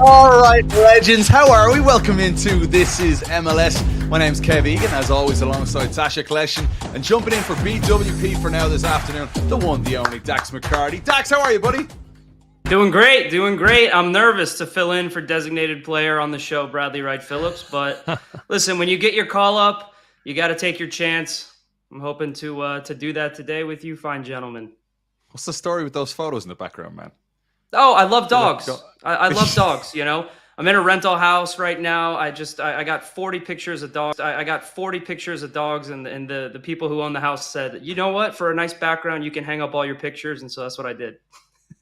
All right, legends, how are we? Welcome into This Is MLS. My name's Kev Egan, as always, alongside Sacha Kljestan, and jumping in for BWP for now this afternoon, the one, the only, Dax McCarty. Dax, how are you, buddy? Doing great. I'm nervous to fill in for designated player on the show, Bradley Wright-Phillips. But listen, when you get your call up, you got to take your chance. I'm hoping to do that today with you fine gentlemen. What's the story with those photos in the background, man? Oh, I love dogs. I love dogs, you know. I'm in a rental house right now. I got 40 pictures of dogs. I got 40 pictures of dogs, and the people who own the house said, you know what, for a nice background, you can hang up all your pictures, and so that's what I did.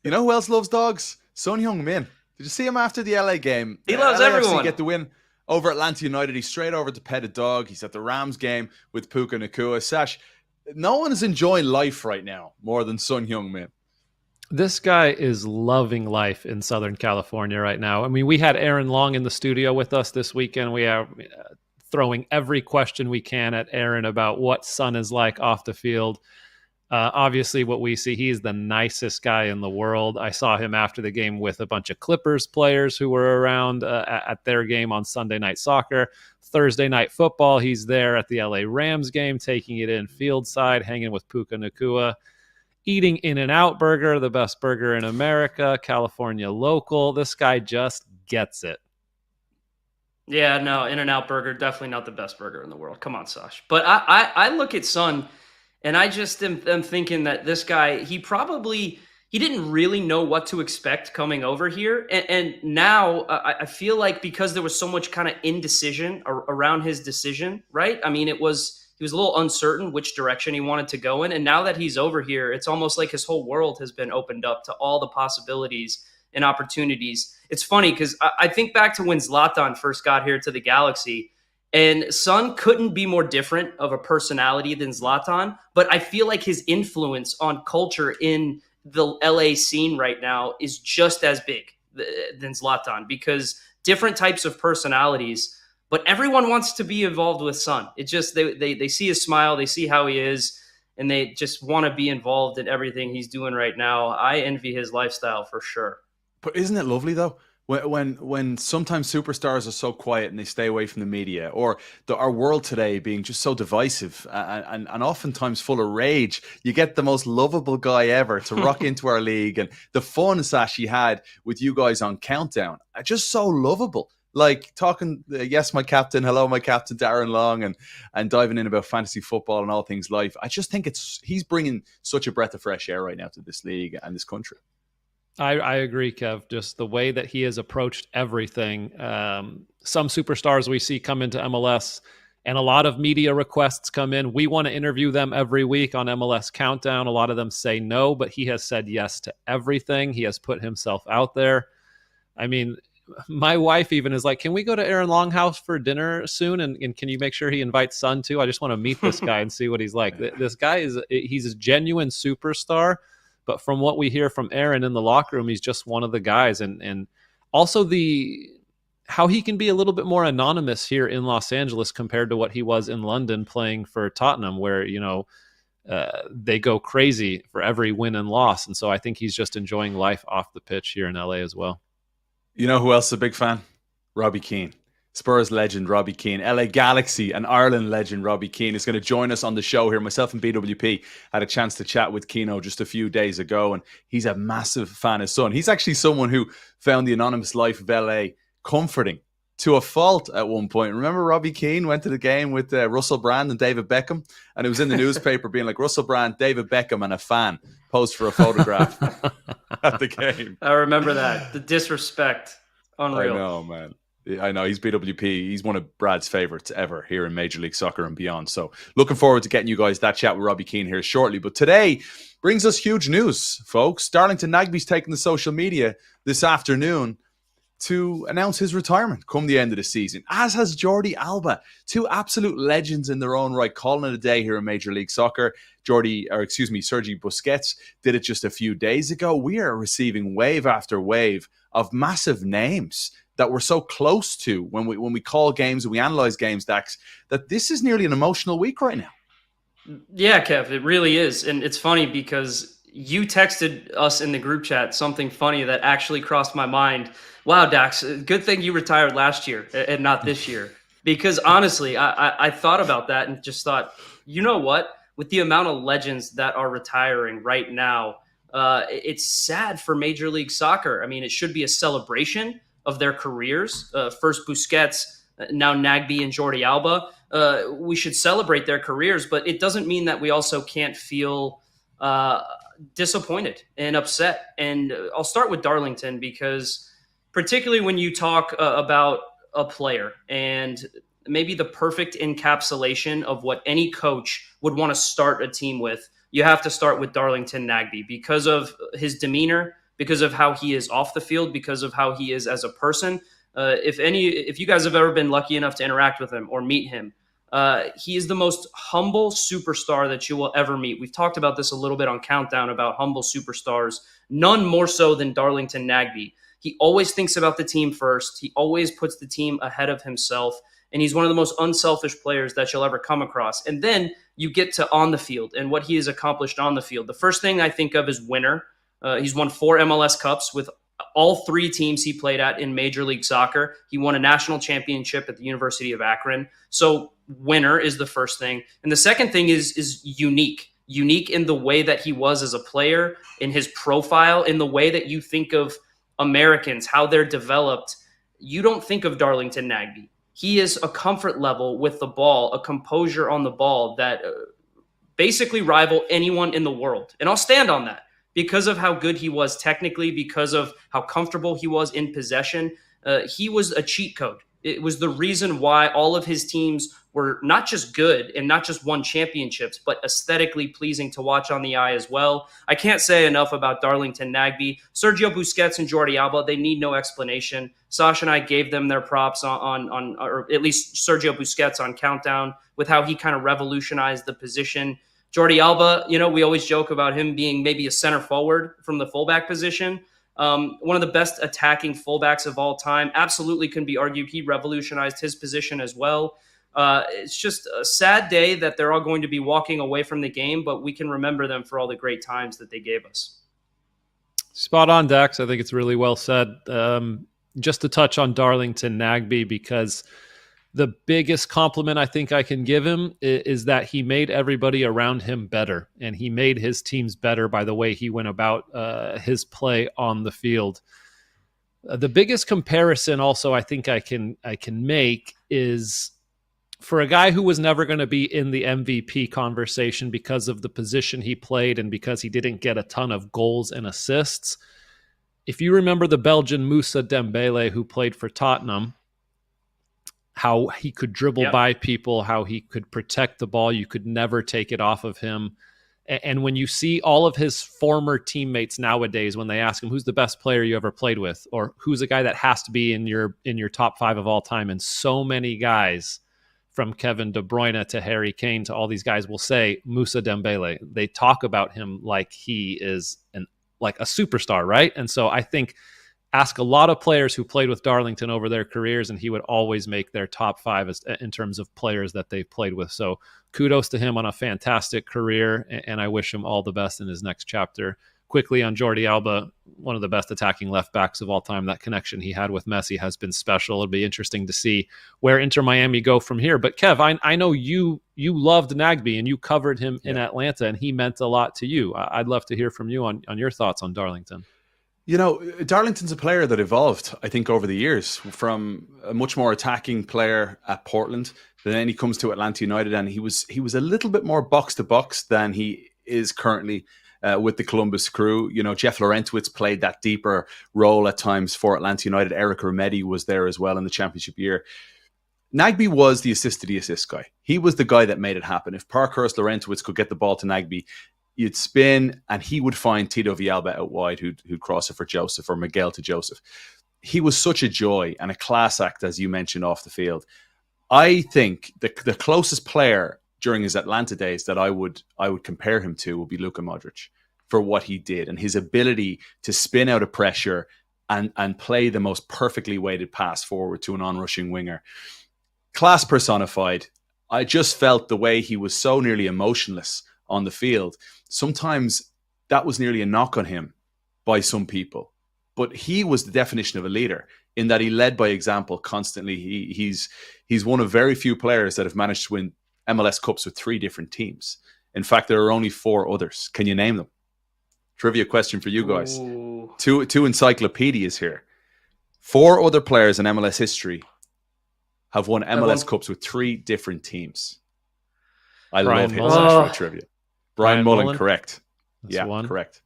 You know who else loves dogs? Heung-Min. Did you see him after the LA game? He loves LAFC everyone. Get the win over Atlanta United. He's straight over to pet a dog. He's at the Rams game with Puka Nacua. Sash, no one is enjoying life right now more than Heung-Min. This guy is loving life in Southern California right now. I mean, we had Aaron Long in the studio with us this weekend. We are throwing every question we can at Aaron about what Son is like off the field. Obviously, what we see, he's the nicest guy in the world. I saw him after the game with a bunch of Clippers players who were around at their game on Sunday Night Soccer. Thursday Night Football, he's there at the LA Rams game, taking it in field side, hanging with Puka Nacua. Eating In-N-Out Burger, the best burger in America, California local. This guy just gets it. Yeah, no, In-N-Out Burger, definitely not the best burger in the world. Come on, Sash. But I look at Son, and I just am thinking that this guy, he didn't really know what to expect coming over here. And now I feel like because there was so much kind of indecision around his decision, right? I mean, he was a little uncertain which direction he wanted to go in. And now that he's over here, it's almost like his whole world has been opened up to all the possibilities and opportunities. It's funny because I think back to when Zlatan first got here to the Galaxy, and Son couldn't be more different of a personality than Zlatan. But I feel like his influence on culture in the LA scene right now is just as big than Zlatan, because different types of personalities. But everyone wants to be involved with Son. It's just they see his smile, they see how he is, and they just want to be involved in everything he's doing right now. I envy his lifestyle for sure. But isn't it lovely, though? When sometimes superstars are so quiet and they stay away from the media, or our world today being just so divisive and oftentimes full of rage, you get the most lovable guy ever to rock into our league. And the fun, Sash, he had with you guys on Countdown, just so lovable. Like talking, yes, my captain, hello, my captain, Darren Long, and diving in about fantasy football and all things life. I just think he's bringing such a breath of fresh air right now to this league and this country. I agree, Kev. Just the way that he has approached everything. Some superstars we see come into MLS, and a lot of media requests come in. We want to interview them every week on MLS Countdown. A lot of them say no, but he has said yes to everything. He has put himself out there. I mean, my wife even is like, can we go to Aaron Longhouse for dinner soon? And can you make sure he invites Son too? I just want to meet this guy and see what he's like. This guy he's a genuine superstar, but from what we hear from Aaron in the locker room, he's just one of the guys. And also how he can be a little bit more anonymous here in Los Angeles compared to what he was in London playing for Tottenham, where, they go crazy for every win and loss. And so I think he's just enjoying life off the pitch here in LA as well. You know who else is a big fan? Robbie Keane. Spurs legend Robbie Keane. LA Galaxy and Ireland legend Robbie Keane is going to join us on the show here. Myself and BWP had a chance to chat with Keano just a few days ago, and he's a massive fan of Son. He's actually someone who found the anonymous life of LA comforting to a fault at one point. Remember Robbie Keane went to the game with Russell Brand and David Beckham, and it was in the newspaper being like, Russell Brand, David Beckham, and a fan posed for a photograph at the game. I remember that. The disrespect. Unreal. I know, man. I know. He's BWP. He's one of Brad's favorites ever here in Major League Soccer and beyond. So looking forward to getting you guys that chat with Robbie Keane here shortly. But today brings us huge news, folks. Darlington Nagbe's taking the social media this afternoon to announce his retirement come the end of the season, as has Jordi Alba, two absolute legends in their own right, calling it a day here in Major League Soccer. Sergi Busquets did it just a few days ago. We are receiving wave after wave of massive names that we're so close to when we call games and we analyze games, Dax, that this is nearly an emotional week right now. Yeah, Kev, it really is. And it's funny because you texted us in the group chat something funny that actually crossed my mind. Wow, Dax, good thing you retired last year and not this year. Because honestly, I thought about that and just thought, you know what? With the amount of legends that are retiring right now, it's sad for Major League Soccer. I mean, it should be a celebration of their careers. First Busquets, now Nagbe and Jordi Alba. We should celebrate their careers, but it doesn't mean that we also can't feel disappointed and upset. And I'll start with Darlington, because particularly when you talk about a player and maybe the perfect encapsulation of what any coach would want to start a team with, you have to start with Darlington Nagbe because of his demeanor, because of how he is off the field, because of how he is as a person. If you guys have ever been lucky enough to interact with him or meet him, he is the most humble superstar that you will ever meet. We've talked about this a little bit on Countdown about humble superstars, none more so than Darlington Nagbe. He always thinks about the team first. He always puts the team ahead of himself. And he's one of the most unselfish players that you'll ever come across. And then you get to on the field and what he has accomplished on the field. The first thing I think of is winner. He's won 4 MLS Cups with all 3 teams he played at in Major League Soccer. He won a national championship at the University of Akron. So winner is the first thing. And the second thing is unique. Unique in the way that he was as a player, in his profile, in the way that you think of Americans, how they're developed. You don't think of Darlington Nagbe. He is a comfort level with the ball, a composure on the ball that basically rival anyone in the world. And I'll stand on that because of how good he was technically, because of how comfortable he was in possession. He was a cheat code. It was the reason why all of his teams were not just good and not just won championships, but aesthetically pleasing to watch on the eye as well. I can't say enough about Darlington Nagbe. Sergio Busquets and Jordi Alba, they need no explanation. Sacha and I gave them their props on or at least Sergio Busquets on Countdown with how he kind of revolutionized the position. Jordi Alba, we always joke about him being maybe a center forward from the fullback position. One of the best attacking fullbacks of all time. Absolutely can be argued he revolutionized his position as well. It's just a sad day that they're all going to be walking away from the game, but we can remember them for all the great times that they gave us. Spot on, Dax. I think it's really well said. Just to touch on Darlington Nagbe, because the biggest compliment I think I can give him is that he made everybody around him better, and he made his teams better by the way he went about his play on the field. The biggest comparison also I think I can make is for a guy who was never going to be in the MVP conversation because of the position he played and because he didn't get a ton of goals and assists. If you remember the Belgian Moussa Dembele who played for Tottenham, how he could dribble by people, how he could protect the ball, you could never take it off of him. And when you see all of his former teammates nowadays, when they ask him, who's the best player you ever played with, or who's a guy that has to be in your top 5 of all time, and so many guys from Kevin De Bruyne to Harry Kane to all these guys will say Moussa Dembele. They talk about him like he is like a superstar, right? And so I think ask a lot of players who played with Darlington over their careers, and he would always make their top 5 in terms of players that they've played with. So kudos to him on a fantastic career, and I wish him all the best in his next chapter. Quickly on Jordi Alba, one of the best attacking left backs of all time. That connection he had with Messi has been special. It'll be interesting to see where Inter Miami go from here. But Kev, I know you loved Nagbe and you covered him in Atlanta, and he meant a lot to you. I'd love to hear from you on your thoughts on Darlington. Darlington's a player that evolved, I think, over the years from a much more attacking player at Portland. Then he comes to Atlanta United, and he was a little bit more box to box than he is currently with the Columbus Crew. Jeff Laurentowicz played that deeper role at times for Atlanta United. Eric Remedi was there as well in the championship year. Nagbe was the assist to the assist guy. He was the guy that made it happen. If Parkhurst Laurentowicz could get the ball to Nagbe, you'd spin and he would find Tito Villalba out wide who'd cross it for Joseph, or Miguel to Joseph. He was such a joy and a class act, as you mentioned, off the field. I think the closest player during his Atlanta days that I would compare him to would be Luka Modric for what he did and his ability to spin out of pressure and play the most perfectly weighted pass forward to an onrushing winger. Class personified. I just felt the way he was so nearly emotionless on the field. Sometimes that was nearly a knock on him by some people. But he was the definition of a leader in that he led by example constantly. He's one of very few players that have managed to win MLS Cups with 3 different teams. In fact, there are only 4 others. Can you name them? Trivia question for you guys. Ooh. Two encyclopedias here. 4 other players in MLS history have won MLS Cups with 3 different teams. I love hitting Sash trivia. Brian Mullen, correct. That's one. Correct.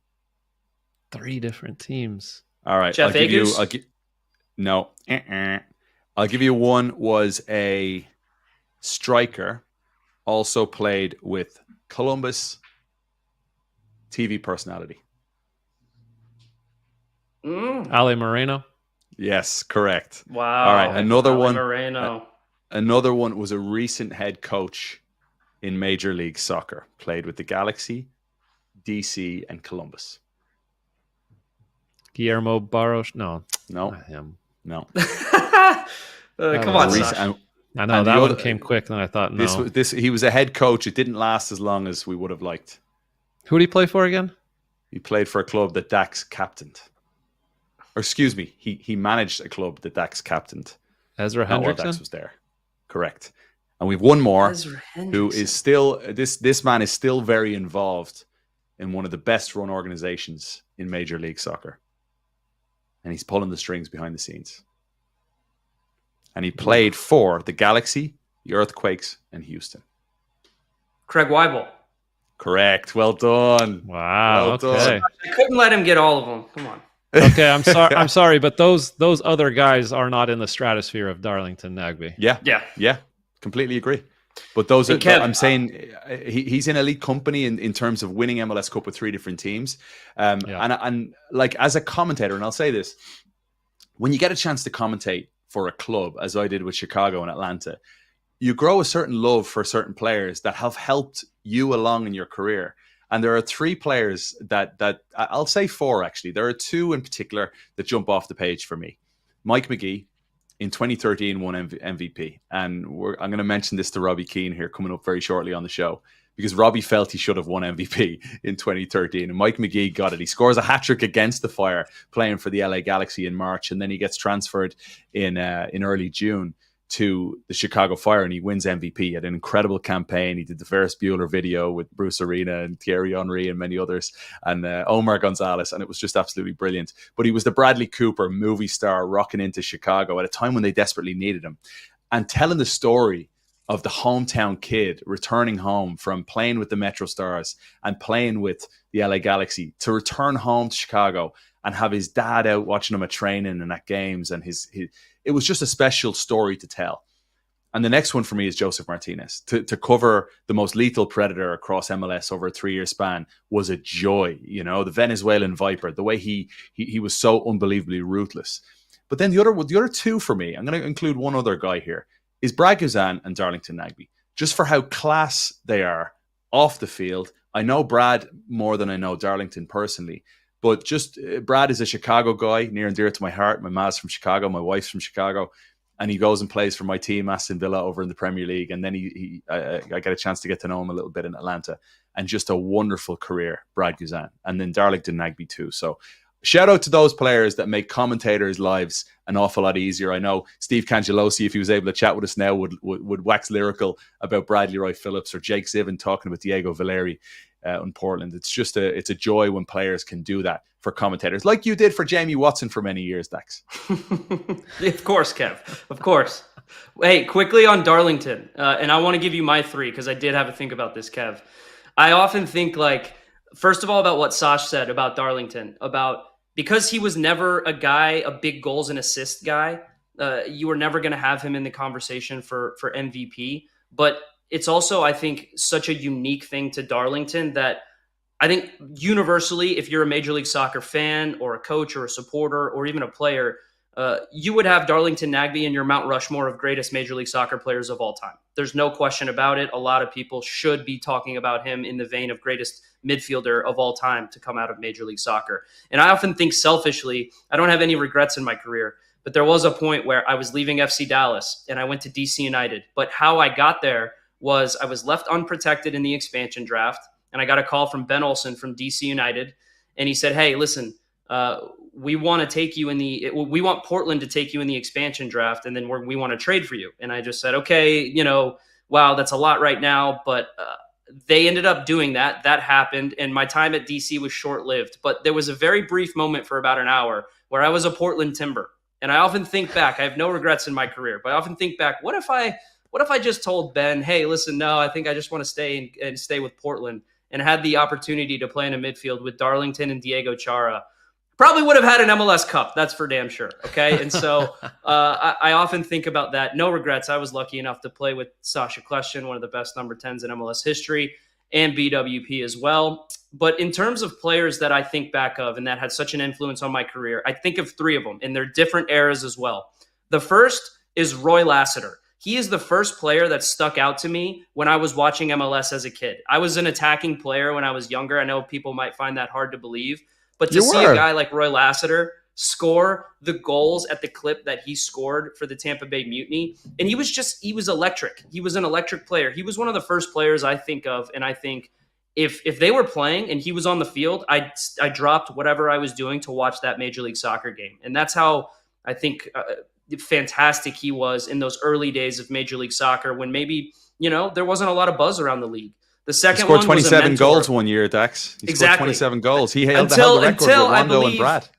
3 different teams. All right. Jeff Akers? No. I'll give you one. Was a striker, also played with Columbus, TV personality. Ale Moreno. Yes, correct. Wow. All right. Another Ale one. Moreno. Another one was a recent head coach in Major League Soccer. Played with the Galaxy, DC, and Columbus. Guillermo Barros. No, not him. No. Come on, Sash. I know that one came quick, and I thought no. He was a head coach. It didn't last as long as we would have liked. Who did he play for again? He played for a club that Dax captained. Or excuse me, he managed a club that Dax captained. Ezra Hendrickson? Hendrickson? Dax was there. Correct. And we've one more who is still this man is still very involved in one of the best run organizations in Major League Soccer. And he's pulling the strings behind the scenes. And he played for the Galaxy, the Earthquakes, and Houston. Craig Weibel. Correct. Well done. Wow. Well okay. done. I couldn't let him get all of them. Come on. Okay, I'm sorry. I'm sorry, but those other guys are not in the stratosphere of Darlington Nagbe. Yeah. Completely agree. But those are, Kev, I'm saying he's in elite company in terms of winning MLS Cup with 3 different teams. And like as a commentator, and I'll say this, when you get a chance to commentate for a club, as I did with Chicago and Atlanta, you grow a certain love for certain players that have helped you along in your career. And there are 3 players that I'll say 4 actually. There are 2 in particular that jump off the page for me. Mike McGee in 2013 won MVP. And I'm going to mention this to Robbie Keane here coming up very shortly on the show, because Robbie felt he should have won MVP in 2013. And Mike McGee got it. He scores a hat-trick against the Fire playing for the LA Galaxy in March. And then he gets transferred in early June to the Chicago Fire, and he wins MVP. He had an incredible campaign. He did the Ferris Bueller video with Bruce Arena and Thierry Henry and many others, and Omar Gonzalez, and it was just absolutely brilliant. But he was the Bradley Cooper movie star rocking into Chicago at a time when they desperately needed him, and telling the story of the hometown kid returning home from playing with the Metro Stars and playing with the LA Galaxy to return home to Chicago and have his dad out watching him at training and at games, and his it was just a special story to tell. And the next one for me is Joseph Martinez. To cover the most lethal predator across MLS over a 3-year span was a joy. You know, the Venezuelan Viper, the way he was so unbelievably ruthless. But then the other 2 for me, I'm going to include one other guy here, is Brad Guzan and Darlington Nagbe. Just for how class they are off the field. I know Brad more than I know Darlington personally. But just Brad is a Chicago guy, near and dear to my heart. My ma's from Chicago, my wife's from Chicago, and he goes and plays for my team, Aston Villa, over in the Premier League. And then I get a chance to get to know him a little bit in Atlanta, and just a wonderful career, Brad Guzan, and then Darlington Nagbe too. So shout out to those players that make commentators' lives an awful lot easier. I know Steve Cangelosi, if he was able to chat with us now, would wax lyrical about Bradley Wright-Phillips, or Jake Ziven talking about Diego Valeri in Portland. It's just it's a joy when players can do that for commentators, like you did for Jamie Watson for many years, Dax. Of course, Kev. Of course. Hey, quickly on Darlington, and I want to give you my 3 because I did have to think about this, Kev. I often think, like, first of all, about what Sash said about Darlington, about because he was never a big goals and assist guy, you were never going to have him in the conversation for MVP. But it's also, I think, such a unique thing to Darlington that I think universally, if you're a Major League Soccer fan or a coach or a supporter or even a player, you would have Darlington Nagbe in your Mount Rushmore of greatest Major League Soccer players of all time. There's no question about it. A lot of people should be talking about him in the vein of greatest midfielder of all time to come out of Major League Soccer. And I often think selfishly, I don't have any regrets in my career, but there was a point where I was leaving FC Dallas and I went to DC United. But how I got there was I was left unprotected in the expansion draft. and I got a call from Ben Olsen from DC United, and he said, "Hey, listen, we want to take you we want Portland to take you in the expansion draft, and then we want to trade for you." And I just said, "Okay, wow, that's a lot right now," but they ended up doing that. That happened, and my time at DC was short-lived. But there was a very brief moment for about an hour where I was a Portland Timber, and I often think back. I have no regrets in my career, but I often think back, what if I just told Ben, "Hey, listen, no, I think I just want to stay with Portland," and had the opportunity to play in a midfield with Darlington and Diego Chara? Probably would have had an MLS Cup. That's for damn sure. Okay. And so I often think about that. No regrets. I was lucky enough to play with Sacha Kljestan, one of the best number 10s in MLS history, and BWP as well. But in terms of players that I think back of and that had such an influence on my career, I think of three of them, and they're different eras as well. The first is Roy Lassiter. He is the first player that stuck out to me when I was watching MLS as a kid. I was an attacking player when I was younger. I know people might find that hard to believe. But to see a guy like Roy Lassiter score the goals at the clip that he scored for the Tampa Bay Mutiny, and he was electric. He was an electric player. He was one of the first players I think of, and I think if they were playing and he was on the field, I dropped whatever I was doing to watch that Major League Soccer game. And that's how I think fantastic he was in those early days of Major League Soccer when maybe, there wasn't a lot of buzz around the league. The second one was 27 goals one year, Dax. He scored 27 goals. He held the record with Wando and Brad.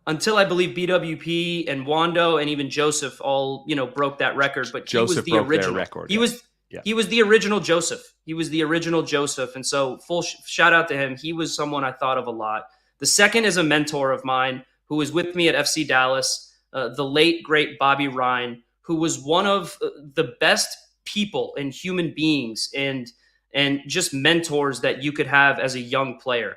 Until I believe BWP and Wando and even Joseph all, broke that record. But Joseph he was the broke original. Their record. He was the original Joseph. He was the original Joseph. And so full shout out to him. He was someone I thought of a lot. The second is a mentor of mine who was with me at FC Dallas, the late, great Bobby Ryan, who was one of the best people and human beings and just mentors that you could have as a young player.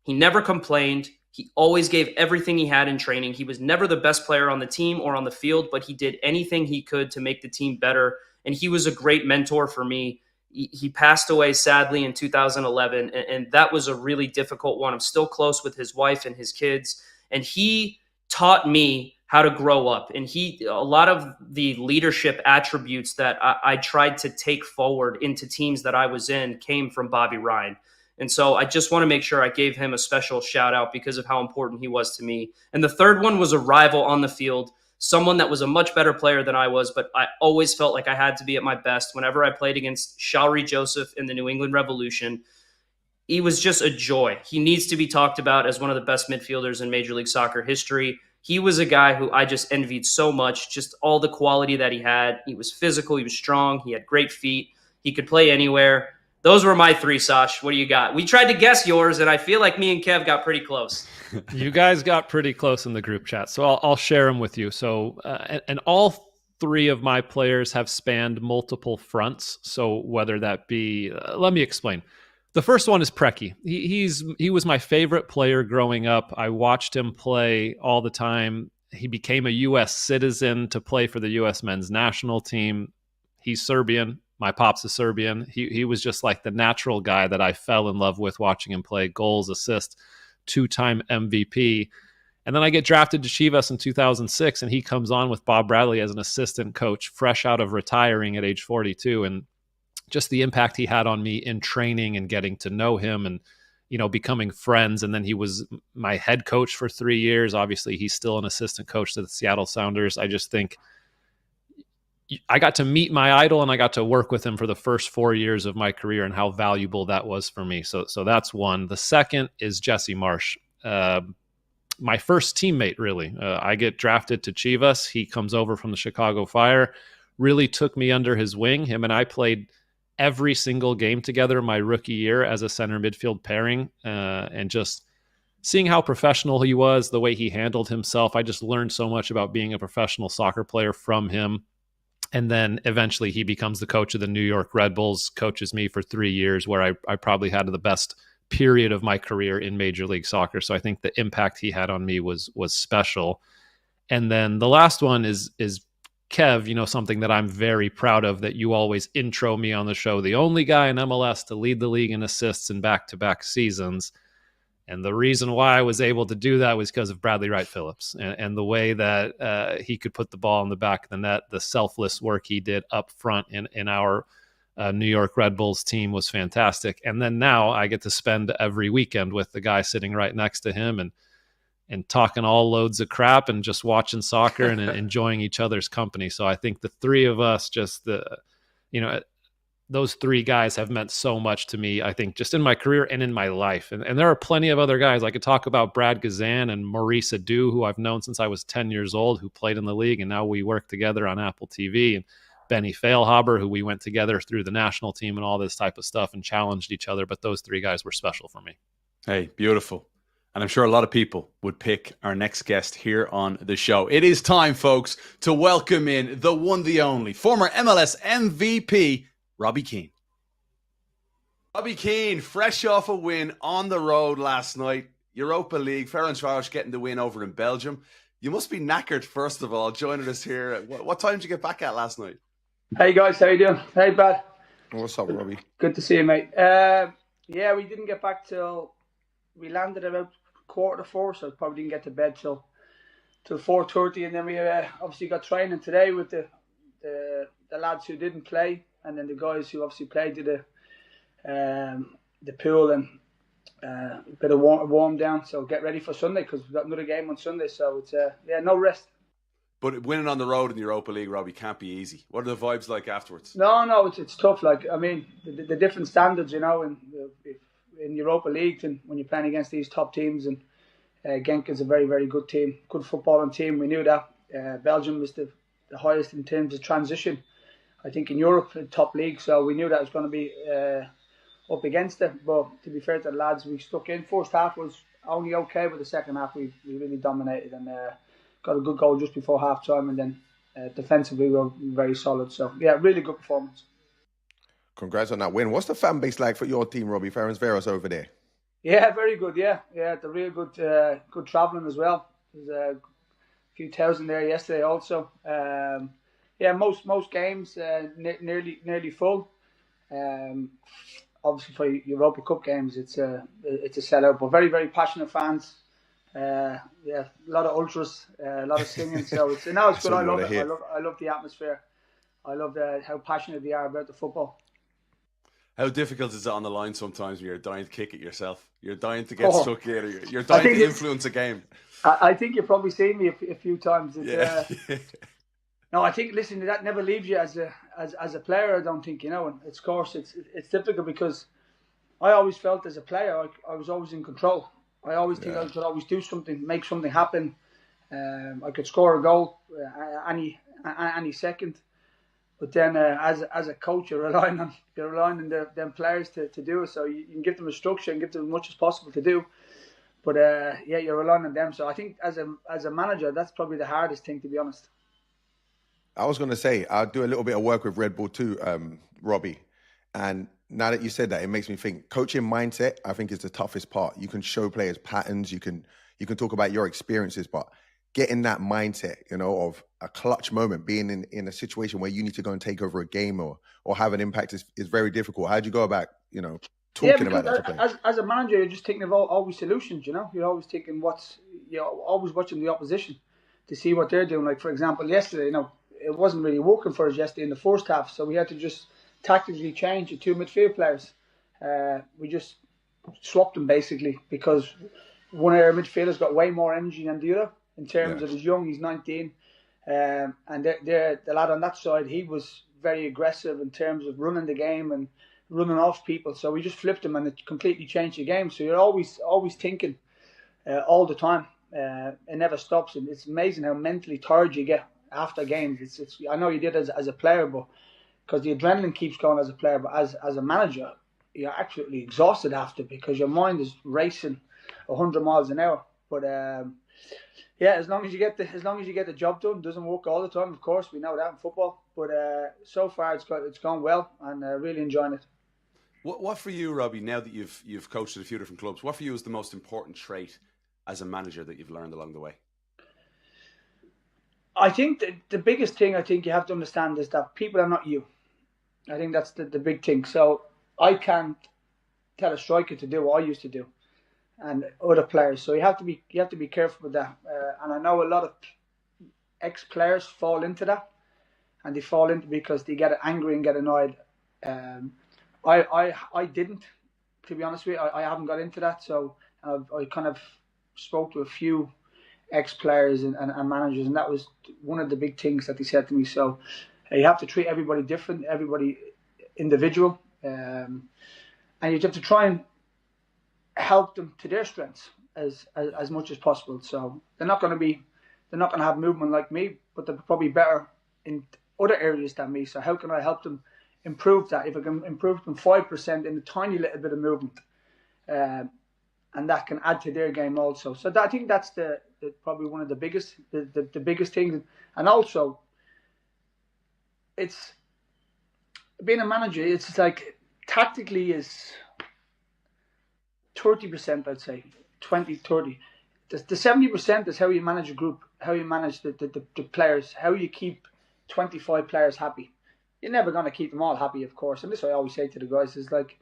He never complained. He always gave everything he had in training. He was never the best player on the team or on the field, but he did anything he could to make the team better. And he was a great mentor for me. He passed away sadly in 2011, and that was a really difficult one. I'm still close with his wife and his kids, and he taught me how to grow up. And a lot of the leadership attributes that I tried to take forward into teams that I was in came from Bobby Ryan. And so I just want to make sure I gave him a special shout out because of how important he was to me. And the third one was a rival on the field, someone that was a much better player than I was, but I always felt like I had to be at my best whenever I played against Shalry Joseph in the New England Revolution. He was just a joy. He needs to be talked about as one of the best midfielders in Major League Soccer history. He was a guy who I just envied so much, just all the quality that he had. He was physical. He was strong. He had great feet. He could play anywhere. Those were my three, Sash. What do you got? We tried to guess yours, and I feel like me and Kev got pretty close. You guys got pretty close in the group chat, so I'll share them with you. So, and all three of my players have spanned multiple fronts. So whether that be, let me explain. The first one is Preki. He was my favorite player growing up. I watched him play all the time. He became a U.S. citizen to play for the U.S. men's national team. He's Serbian. My pop's a Serbian. He was just like the natural guy that I fell in love with watching him play. Goals, assists, 2-time MVP. And then I get drafted to Chivas in 2006, and he comes on with Bob Bradley as an assistant coach, fresh out of retiring at age 42. And just the impact he had on me in training and getting to know him and, becoming friends. And then he was my head coach for 3 years. Obviously, he's still an assistant coach to the Seattle Sounders. I just think I got to meet my idol and I got to work with him for the first 4 years of my career and how valuable that was for me. So that's one. The second is Jesse Marsh. My first teammate, really. I get drafted to Chivas. He comes over from the Chicago Fire, really took me under his wing. Him and I played every single game together my rookie year as a center midfield pairing, and just seeing how professional he was, the way he handled himself. I just learned so much about being a professional soccer player from him. And then eventually he becomes the coach of the New York Red Bulls, coaches me for 3 years, where I probably had the best period of my career in Major League Soccer. So I think the impact he had on me was special. And then the last one is Kev, something that I'm very proud of, that you always intro me on the show, the only guy in MLS to lead the league in assists in back-to-back seasons. And the reason why I was able to do that was because of Bradley Wright-Phillips and the way that he could put the ball in the back of the net, the selfless work he did up front in our New York Red Bulls team was fantastic. And then now I get to spend every weekend with the guy sitting right next to him and talking all loads of crap and just watching soccer and enjoying each other's company. So I think the three of us, those three guys have meant so much to me, I think, just in my career and in my life. And there are plenty of other guys. I could talk about Brad Gazan and Maurice Adu, who I've known since I was 10 years old, who played in the league, and now we work together on Apple TV. And Benny Feilhaber, who we went together through the national team and all this type of stuff and challenged each other. But those three guys were special for me. Hey, beautiful. And I'm sure a lot of people would pick our next guest here on the show. It is time, folks, to welcome in the one, the only, former MLS MVP, Robbie Keane. Robbie Keane, fresh off a win on the road last night. Europa League, Ferencváros getting the win over in Belgium. You must be knackered, first of all, joining us here. What time did you get back at last night? Hey guys, how you doing? Hey Brad. What's up, Robbie? Good to see you, mate. Yeah, we didn't get back till we landed about 4:15, so probably didn't get to bed till 4:30, and then we obviously got training today with the lads who didn't play, and then the guys who obviously played did the pool and a bit of warm down. So get ready for Sunday because we've got another game on Sunday. So it's no rest. But winning on the road in the Europa League, Robbie, can't be easy. What are the vibes like afterwards? No, it's tough. Like, I mean, the different standards, in Europa League and when you're playing against these top teams. And Genk is a very, very good team, good footballing team. We knew that. Belgium was the highest in terms of transition, I think, in Europe, in top league. So we knew that was going to be up against it. But to be fair to the lads, we stuck in. First half was only okay, but the second half we really dominated and got a good goal just before half time, and then defensively we were very solid. So yeah, really good performance. Congrats on that win. What's the fan base like for your team, Robbie? Ferencváros over there? Yeah, very good. Yeah, they're real good. Good travelling as well. There's a few thousand there yesterday also. Most games nearly full. Obviously for Europa Cup games, it's a sellout, but very, very passionate fans. A lot of ultras, a lot of singing. So it's good. I love it. I love the atmosphere. I love how passionate they are about the football. How difficult is it on the line sometimes when you're dying to kick it yourself? You're dying to get stuck in, or you're dying to influence a game. I think you've probably seen me a few times. No, I think, listen, that never leaves you as a player, I don't think, and of course it's difficult because I always felt as a player I was always in control. I always think I could always do something, make something happen. I could score a goal any second. But then as a coach, you're relying on them players to do it. So you can give them a structure and give them as much as possible to do. But you're relying on them. So I think as a manager, that's probably the hardest thing, to be honest. I was going to say, I do a little bit of work with Red Bull too, Robbie. And now that you said that, it makes me think coaching mindset, I think, is the toughest part. You can show players patterns. You can talk about your experiences, but getting that mindset, of a clutch moment, being in a situation where you need to go and take over a game or have an impact is very difficult. How do you go about, talking about that? As a manager, you're just thinking of always solutions, You're always thinking always watching the opposition to see what they're doing. Like, for example, yesterday, it wasn't really working for us yesterday in the first half, so we had to just tactically change the two midfield players. We just swapped them basically because one of our midfielders got way more energy than the other in terms of he's young, he's 19, and the lad on that side, he was very aggressive in terms of running the game and running off people. So we just flipped him and it completely changed the game. So you're always thinking all the time. It never stops, and it's amazing how mentally tired you get after games. I know you did as a player, but because the adrenaline keeps going as a player, but as a manager, you're absolutely exhausted after because your mind is racing 100 miles an hour. But as long as you get the job done, it doesn't work all the time. Of course, we know that in football. But so far, it's gone well, and really enjoying it. What for you, Robbie? Now that you've coached at a few different clubs, what for you is the most important trait as a manager that you've learned along the way? I think the biggest thing I think you have to understand is that people are not you. I think that's the big thing. So I can't tell a striker to do what I used to do, and other players. So you have to be careful with that. And I know a lot of ex-players fall into that, and they fall into because they get angry and get annoyed I didn't, to be honest with you. I haven't got into that, so I kind of spoke to a few ex-players and managers, and that was one of the big things that they said to me. So you have to treat everybody different, everybody individual, and you have to try and help them to their strengths as much as possible. So they're not going to have movement like me, but they're probably better in other areas than me. So how can I help them improve that? If I can improve them 5% in a tiny little bit of movement, and that can add to their game also. So I think that's the probably one of the biggest things. And also, it's being a manager. It's like tactically is 30%, I'd say, 20-30. The 70% is how you manage a group, how you manage the players, how you keep 25 players happy. You're never going to keep them all happy, of course. And this I always say to the guys is like,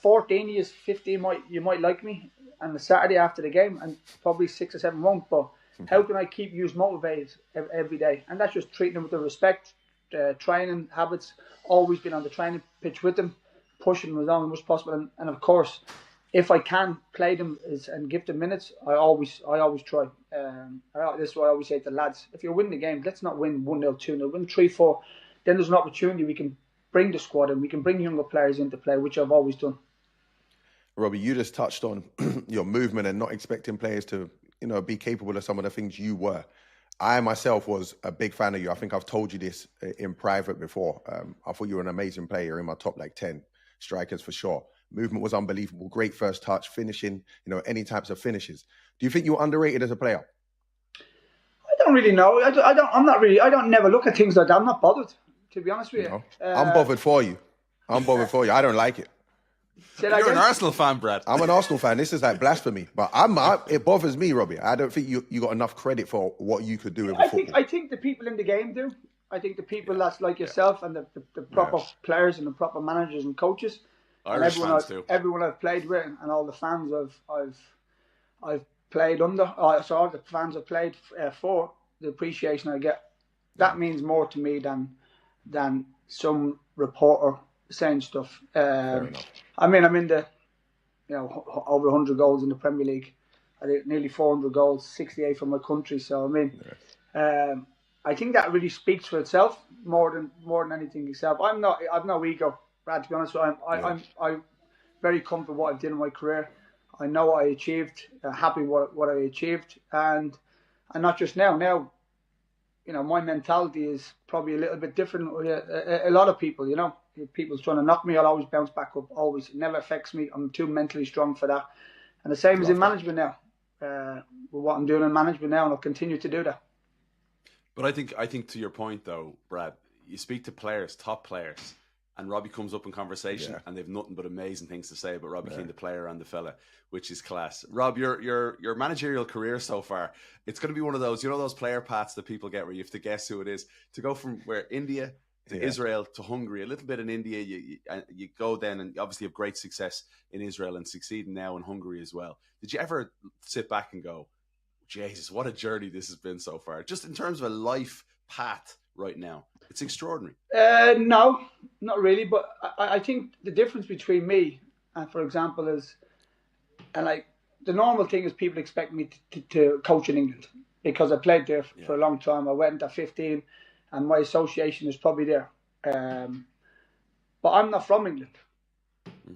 14 years, 15 you might like me, and the Saturday after the game, and probably 6 or 7 won't. But how can I keep you motivated every day? And that's just treating them with the respect, training habits, always been on the training pitch with them, pushing them as long as possible. And of course, if I can play them and give them minutes, I always try. This is what I always say to the lads: if you're winning the game, let's not win 1-0, 2-0, win 3-4. Then there's an opportunity we can bring the squad and we can bring younger players into play, which I've always done. Robbie, you just touched on your movement and not expecting players to, be capable of some of the things you were. I myself was a big fan of you. I think I've told you this in private before. I thought you were an amazing player, in my top 10 strikers for sure. Movement was unbelievable. Great first touch, finishing, any types of finishes. Do you think you were underrated as a player? I don't really know. I don't never look at things like that. I'm not bothered, to be honest with you. I'm bothered for you. I don't like it. You're an Arsenal fan, Brad. I'm an Arsenal fan. This is like blasphemy. But it bothers me, Robbie. I don't think you got enough credit for what you could do with football. I think the people in the game do. I think the people that's like yourself and the proper players and the proper managers and coaches. Irish fans too. Everyone I've played with and all the fans I've played under. So all the fans I've played for, the appreciation I get, that means more to me than some reporter saying stuff. I mean, I'm in the, over 100 goals in the Premier League. I did nearly 400 goals, 68 for my country. So I mean, I think that really speaks for itself more than anything itself. I've no ego, Brad. To be honest with you, I'm very comfortable with what I've done in my career. I know what I achieved. Happy what I achieved, and not just now. Now, my mentality is probably a little bit different. A lot of people, if people's trying to knock me, I'll always bounce back up. Always, it never affects me. I'm too mentally strong for that. And the same as in management now. With what I'm doing in management now, and I'll continue to do that. But I think to your point though, Brad, you speak to players, top players, and Robbie comes up in conversation, and they've nothing but amazing things to say about Robbie Keane, the player and the fella, which is class. Rob, your managerial career so far, it's going to be one of those, those player paths that people get where you have to guess who it is. To go from where India to Israel to Hungary, a little bit in India, you go then, and obviously have great success in Israel and succeeding now in Hungary as well. Did you ever sit back and go, Jesus, what a journey this has been so far? Just in terms of a life path right now, it's extraordinary. No, not really. But I think the difference between me and, for example, the normal thing is people expect me to coach in England because I played there for a long time. I went at 15, and my association is probably there. But I'm not from England.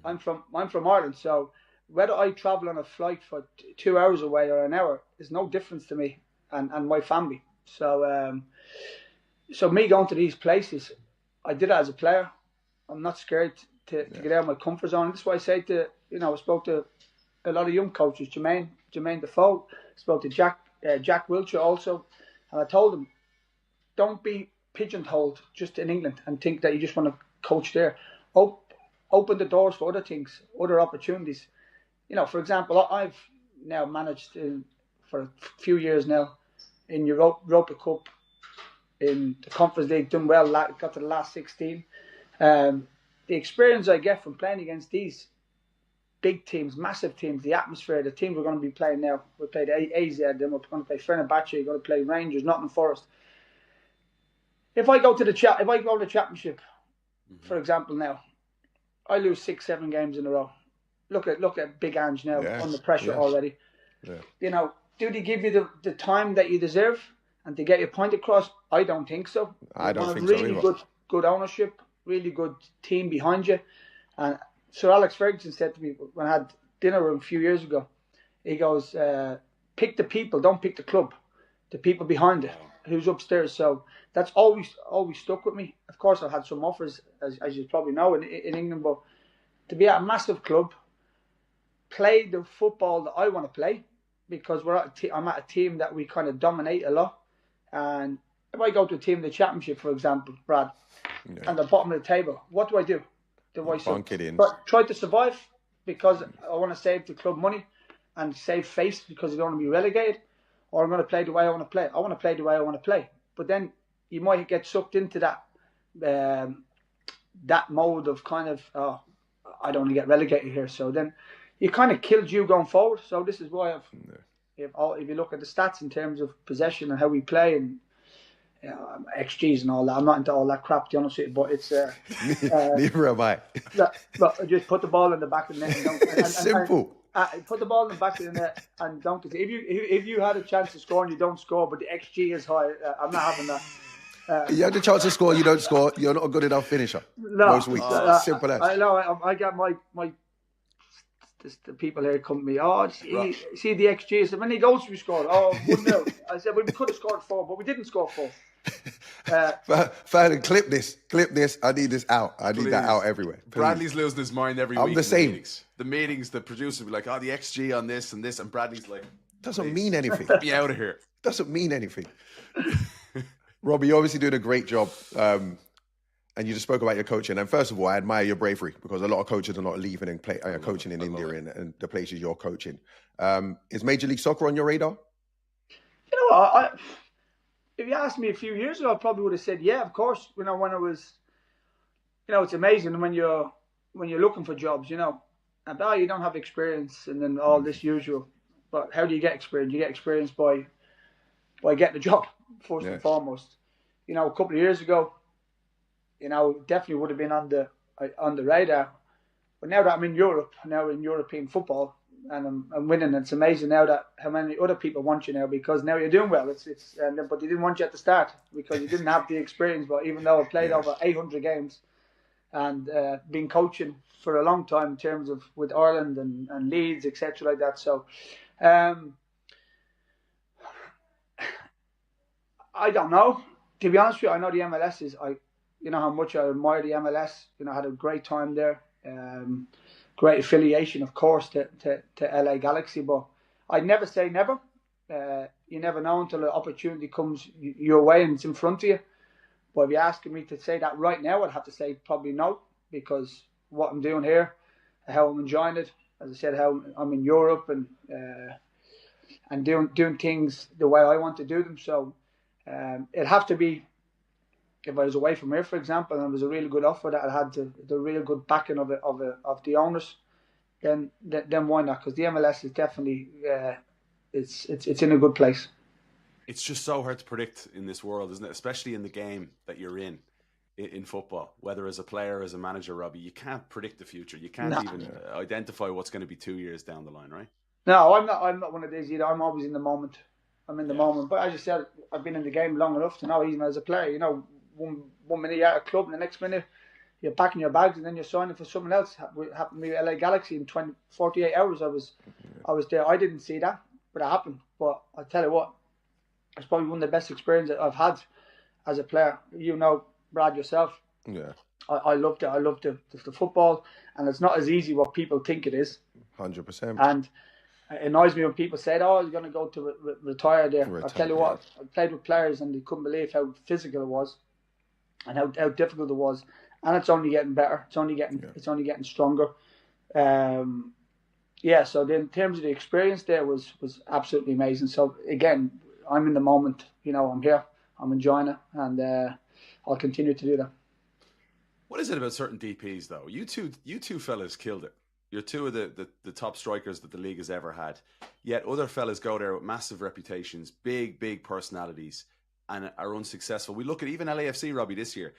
I'm from Ireland, so whether I travel on a flight for 2 hours away or an hour is no difference to me and my family. So so me going to these places, I did it as a player. I'm not scared to get out of my comfort zone. That's why I say I spoke to a lot of young coaches, Jermaine Defoe, spoke to Jack Wilshere also, and I told them, don't be pigeonholed just in England and think that you just want to coach there. Open the doors for other things, other opportunities. For example, I've now managed for a few years now in Europa Cup, in the Conference League, done well, got to the last 16. The experience I get from playing against these big teams, massive teams, the atmosphere, the teams we're going to be playing now. We played AZ, then we're going to play Fenerbahce, we're going to play Rangers, Nottingham Forest. If I go to the Championship, for example, now I lose 6-7 games in a row. Look at Big Ange now under pressure already. Yeah. You know, do they give you the time that you deserve and to get your point across? I don't think so. I don't think really so either. Good ownership, really good team behind you. And Sir Alex Ferguson said to me when I had dinner with him a few years ago, he goes, pick the people, don't pick the club. The people behind it, who's upstairs. So that's always stuck with me. Of course, I've had some offers, as you probably know, in England, but to be at a massive club, play the football that I want to play, because I'm at a team that we kind of dominate a lot. And if I go to a team in the Championship, for example, Brad, and the bottom of the table, what do I do? Try to survive because I want to save the club money and save face because I don't want to be relegated, or I'm going to play the way I want to play. I want to play the way I want to play. But then you might get sucked into that mode of kind of, I don't want to get relegated here. So then you kind of killed you going forward. So this is why if you look at the stats in terms of possession and how we play and XGs and all that, I'm not into all that crap, to be honest with you, but it's neither am I. But just put the ball in the back of the net. It's simple. Put the ball in the back of the net and don't. If you had a chance to score and you don't score, but the XG is high, I'm not having that. You had the chance to score, you don't score. You're not a good enough finisher. No, most weeks. Simple as. I know. I got my the people here come to me. Oh, see the XG. I said, many goals we scored? Oh, 1-0. I said, well, we could have scored 4, but we didn't score 4. Ferdinand, clip this. I need this out. I need that out everywhere. Please. Bradley's losing his mind every week. I'm the same. The meetings, the producers will be like, the XG on this and this, and Bradley's like, doesn't mean anything. Get me out of here. Doesn't mean anything. Robbie, you're obviously doing a great job. And you just spoke about your coaching. And first of all, I admire your bravery because a lot of coaches are not leaving and coaching in India and the places you're coaching. Is Major League Soccer on your radar? You know, if you asked me a few years ago, I probably would have said, yeah, of course. You know, when I was, it's amazing when you're looking for jobs, and you don't have experience and then all this usual. But how do you get experience? You get experience by getting a job, first and foremost. A couple of years ago, definitely would have been on the radar. But now that I'm in Europe, now in European football, and I'm winning, it's amazing now that how many other people want you now because now you're doing well. But they didn't want you at the start because you didn't have the experience. But even though I played over 800 games and been coaching for a long time in terms of with Ireland and Leeds, etc. like that. So I don't know. To be honest with you, I know the MLS is you know how much I admire the MLS. I had a great time there. Great affiliation, of course, to LA Galaxy. But I'd never say never. You never know until the opportunity comes your way and it's in front of you. But if you're asking me to say that right now, I'd have to say probably no, because what I'm doing here, how I'm enjoying it, as I said, how I'm in Europe and doing things the way I want to do them. So it'd have to be. If I was away from here, for example, and it was a really good offer that I had the real good backing of the owners, then why not? Because the MLS is definitely it's in a good place. It's just so hard to predict in this world, isn't it? Especially in the game that you're in football, whether as a player or as a manager, Robbie, you can't predict the future. You can't even identify what's going to be 2 years down the line, right? No, I'm not one of these either. I'm always in the moment. I'm in the moment. But as you said, I've been in the game long enough to know, even as a player, one minute you're at a club and the next minute you're packing your bags and then you're signing for someone else. It happened to me at LA Galaxy in 48 hours. I was there. I didn't see that, but it happened. But I tell you what, it's probably one of the best experiences I've had as a player. Brad, yourself. Yeah. I loved it. I loved the football, and it's not as easy what people think it is. 100%. And it annoys me when people say, "Oh, you're going to go to retire there." I tell you what, I played with players and they couldn't believe how physical it was. And how difficult it was, and it's only getting better. It's only getting stronger. So in terms of the experience, there was absolutely amazing. So again, I'm in the moment. I'm here. I'm enjoying it, and I'll continue to do that. What is it about certain DPs though? You two fellas killed it. You're two of the top strikers that the league has ever had. Yet other fellas go there with massive reputations, big personalities, and are unsuccessful. We look at even LAFC, Robbie, this year.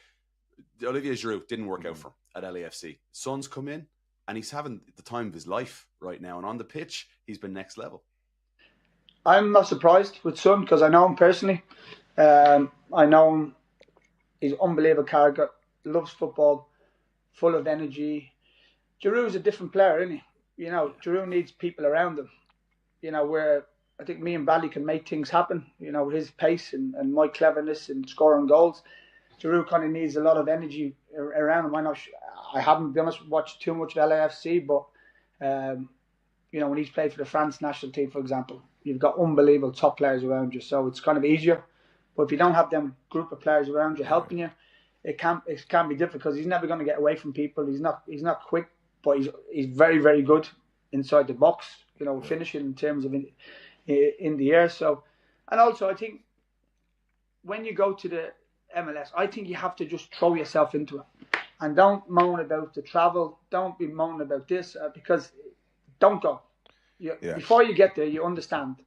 Olivier Giroud didn't work out for him at LAFC. Son's come in and he's having the time of his life right now. And on the pitch, he's been next level. I'm not surprised with Son because I know him personally. I know him. He's an unbelievable character, loves football, full of energy. Giroud's a different player, isn't he? You know, Giroud needs people around him. You know, where I think me and Bradley can make things happen, you know, with his pace and my cleverness and scoring goals. Giroud kind of needs a lot of energy around him. I haven't, to be honest, watched too much of LAFC, but, you know, when he's played for the France national team, for example, you've got unbelievable top players around you, so it's kind of easier. But if you don't have them group of players around you helping you, it can be difficult because he's never going to get away from people. He's not quick, but he's very, very good inside the box, you know, finishing in terms of in the air. So, and also I think when you go to the MLS, I think you have to just throw yourself into it and don't moan about the travel. Don't be moaning about this because don't go. Before you get there, you understand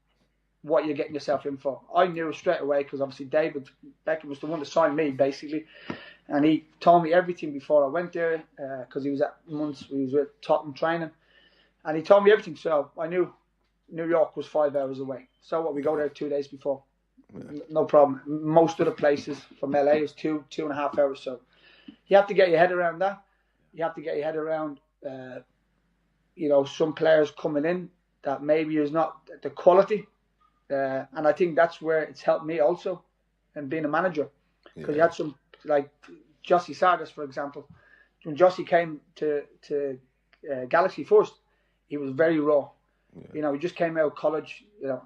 what you're getting yourself in for. I knew straight away because obviously David Beckham was the one that signed me basically, and he told me everything before I went there because he was at months. He was with Tottenham training, and he told me everything. So I knew New York was 5 hours away. So what, we go there 2 days before. No problem. Most of the places from LA is 2.5 hours. So you have to get your head around that. You have to get your head around, you know, some players coming in that maybe is not the quality. And I think that's where it's helped me also in being a manager. Because you had some, like Jossie Sardas, for example. When Jossie came to Galaxy first, he was very raw. You know, he just came out of college, you know,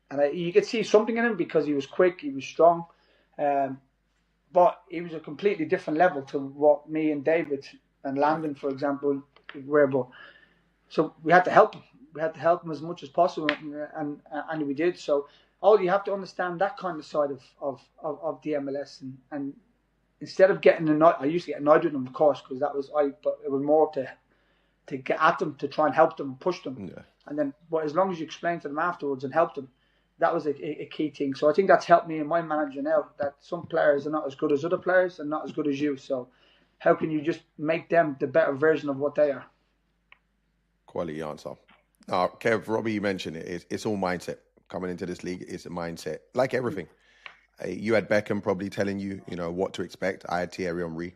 and you could see something in him because he was quick, he was strong, but he was a completely different level to what me and David and Landon, for example, were. But so we had to help him. We had to help him as much as possible, and we did. So you have to understand that kind of side of the MLS, and instead of getting annoyed, I used to get annoyed with them, of course, because but it was more to get at them, to try and help them and push them. Yeah. And then, but as long as you explain to them afterwards and help them, that was a key thing. So I think that's helped me in my manager now, that some players are not as good as other players and not as good as you. So how can you just make them the better version of what they are? Quality answer. Kev, Robbie, you mentioned it. It's all mindset. Coming into this league, it's a mindset. Like everything. You had Beckham probably telling you, you know, what to expect. I had Thierry Henry.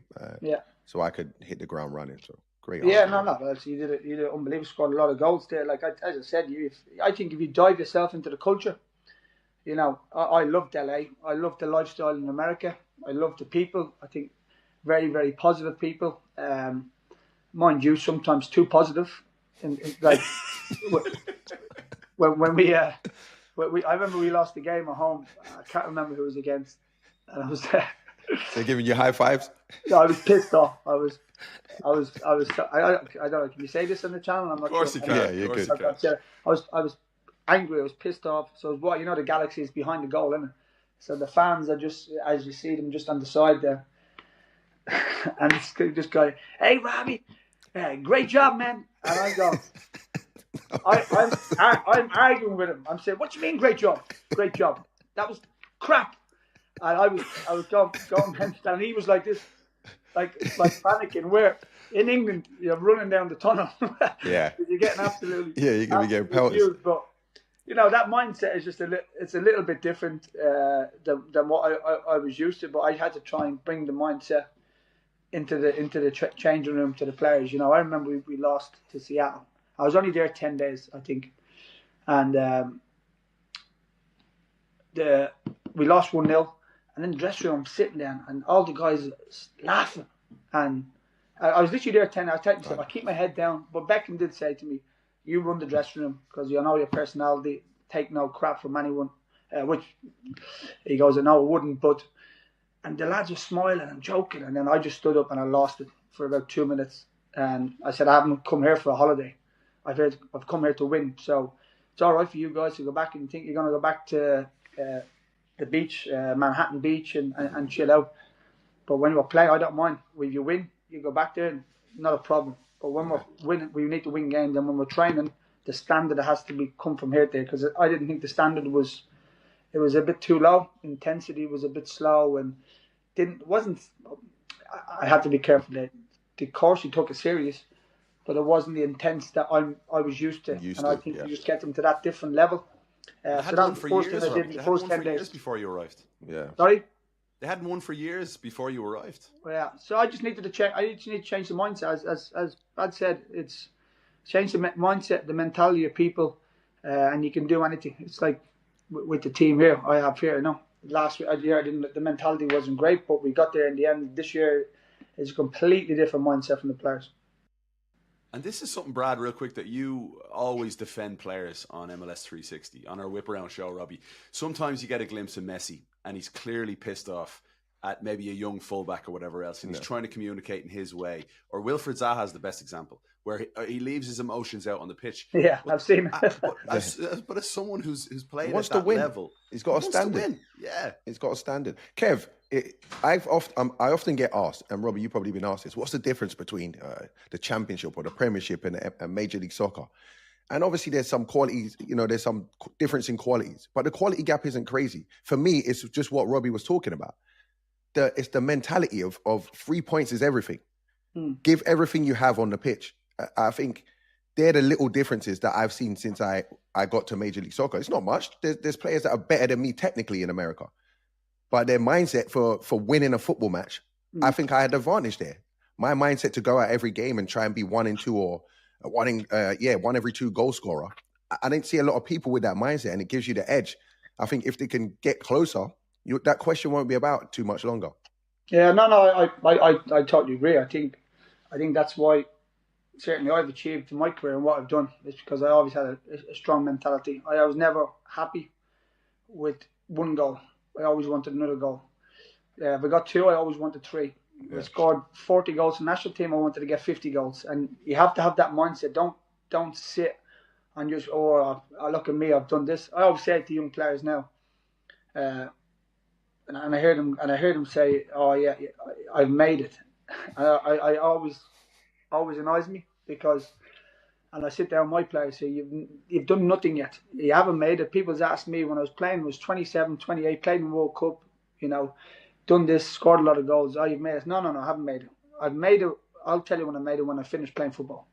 So I could hit the ground running. So great. Yeah, no. You did it unbelievable. Scored a lot of goals there. Like as I said, I think if you dive yourself into the culture, you know, I loved LA. I loved the lifestyle in America. I loved the people. I think very, very positive people. Mind you, sometimes too positive. Like when we I remember we lost the game at home. I can't remember who it was against, and I was there. They're giving you high fives. No, I was pissed off. I don't know. Can you say this on the channel? I'm not sure. Of course you can. Yeah, you could. I was angry. I was pissed off. So what, you know, the Galaxy is behind the goal, isn't it? So the fans are just, as you see them, just on the side there. And this guy, hey Robbie, great job, man. And I go, I'm arguing with him. I'm saying, what do you mean, great job? Great job. That was crap. And I was going and he was like this, like panicking. We're in England, you're running down the tunnel. Yeah. You're getting absolutely. Yeah, you're gonna be getting pelted. But you know, that mindset is just it's a little bit different than what I was used to. But I had to try and bring the mindset into the changing room to the players. You know, I remember we lost to Seattle. I was only there 10 days, I think, and we lost 1-0. And in the dressing room, I'm sitting there, and all the guys laughing. And I was literally there 10 hours. I tell myself, I keep my head down. But Beckham did say to me, you run the dressing room because you know your personality, take no crap from anyone. Which he goes, no, I wouldn't. And the lads were smiling and joking. And then I just stood up and I lost it for about 2 minutes. And I said, I haven't come here for a holiday. I've come here to win. So it's all right for you guys to go back and think you're going to go back to the beach, Manhattan Beach, and chill out. But when we play, I don't mind. If you win, you go back there, not a problem. But when we're winning, we need to win games. And when we're training, the standard has to come from here there, because I didn't think the standard was a bit too low. Intensity was a bit slow, and wasn't. I have to be careful that the course he took is serious, but it wasn't the intense that I was used to. I think you just get them to that different level. They hadn't won for years. They hadn't won for years before you arrived. Yeah. Sorry? They hadn't won for years before you arrived. Yeah. So I just needed to check. I need to change the mindset. As Brad said, it's change the mindset, the mentality of people, and you can do anything. It's like with the team here. I have here. Last year the mentality wasn't great, but we got there in the end. This year is a completely different mindset from the players. And this is something, Brad, real quick, that you always defend players on MLS 360, on our Whip Around show, Robbie. Sometimes you get a glimpse of Messi, and he's clearly pissed off at maybe a young fullback or whatever else, and he's trying to communicate in his way. Or Wilfried Zaha is the best example, where he leaves his emotions out on the pitch. Yeah, I've seen it. But as someone who's playing wants at that to win. level, he's got a standard. Yeah, he's got a standard. Kev, I often get asked, and Robbie, you've probably been asked this: what's the difference between the Championship or the Premiership and Major League Soccer? And obviously, there's some qualities. There's some difference in qualities, but the quality gap isn't crazy. For me, it's just what Robbie was talking about. It's the mentality of 3 points is everything. Give everything you have on the pitch. I think they're the little differences that I've seen since I got to Major League Soccer. It's not much. There's players that are better than me technically in America, but their mindset for winning a football match, I think I had the advantage there. My mindset to go out every game and try and be 1-2 or one every 2 goal scorer. I didn't see a lot of people with that mindset, and it gives you the edge. I think if they can get closer, that question won't be about too much longer. Yeah, no, I totally agree. I think that's why certainly I've achieved in my career and what I've done is because I always had a strong mentality. I was never happy with 1 goal. I always wanted another goal. If I got 2, I always wanted 3. I scored 40 goals in the national team. I wanted to get 50 goals, and you have to have that mindset. Don't sit and just look at me. I've done this. I always say it to young players now. And I heard him say, "Oh yeah, I've made it." I always annoys me because, and I sit down with my players say, "You've done nothing yet. You haven't made it." People's asked me when I was playing, was 27, 28, played in the World Cup, done this, scored a lot of goals. Oh, you've made it? No, I haven't made it. I've made it. I'll tell you when I made it when I finished playing football.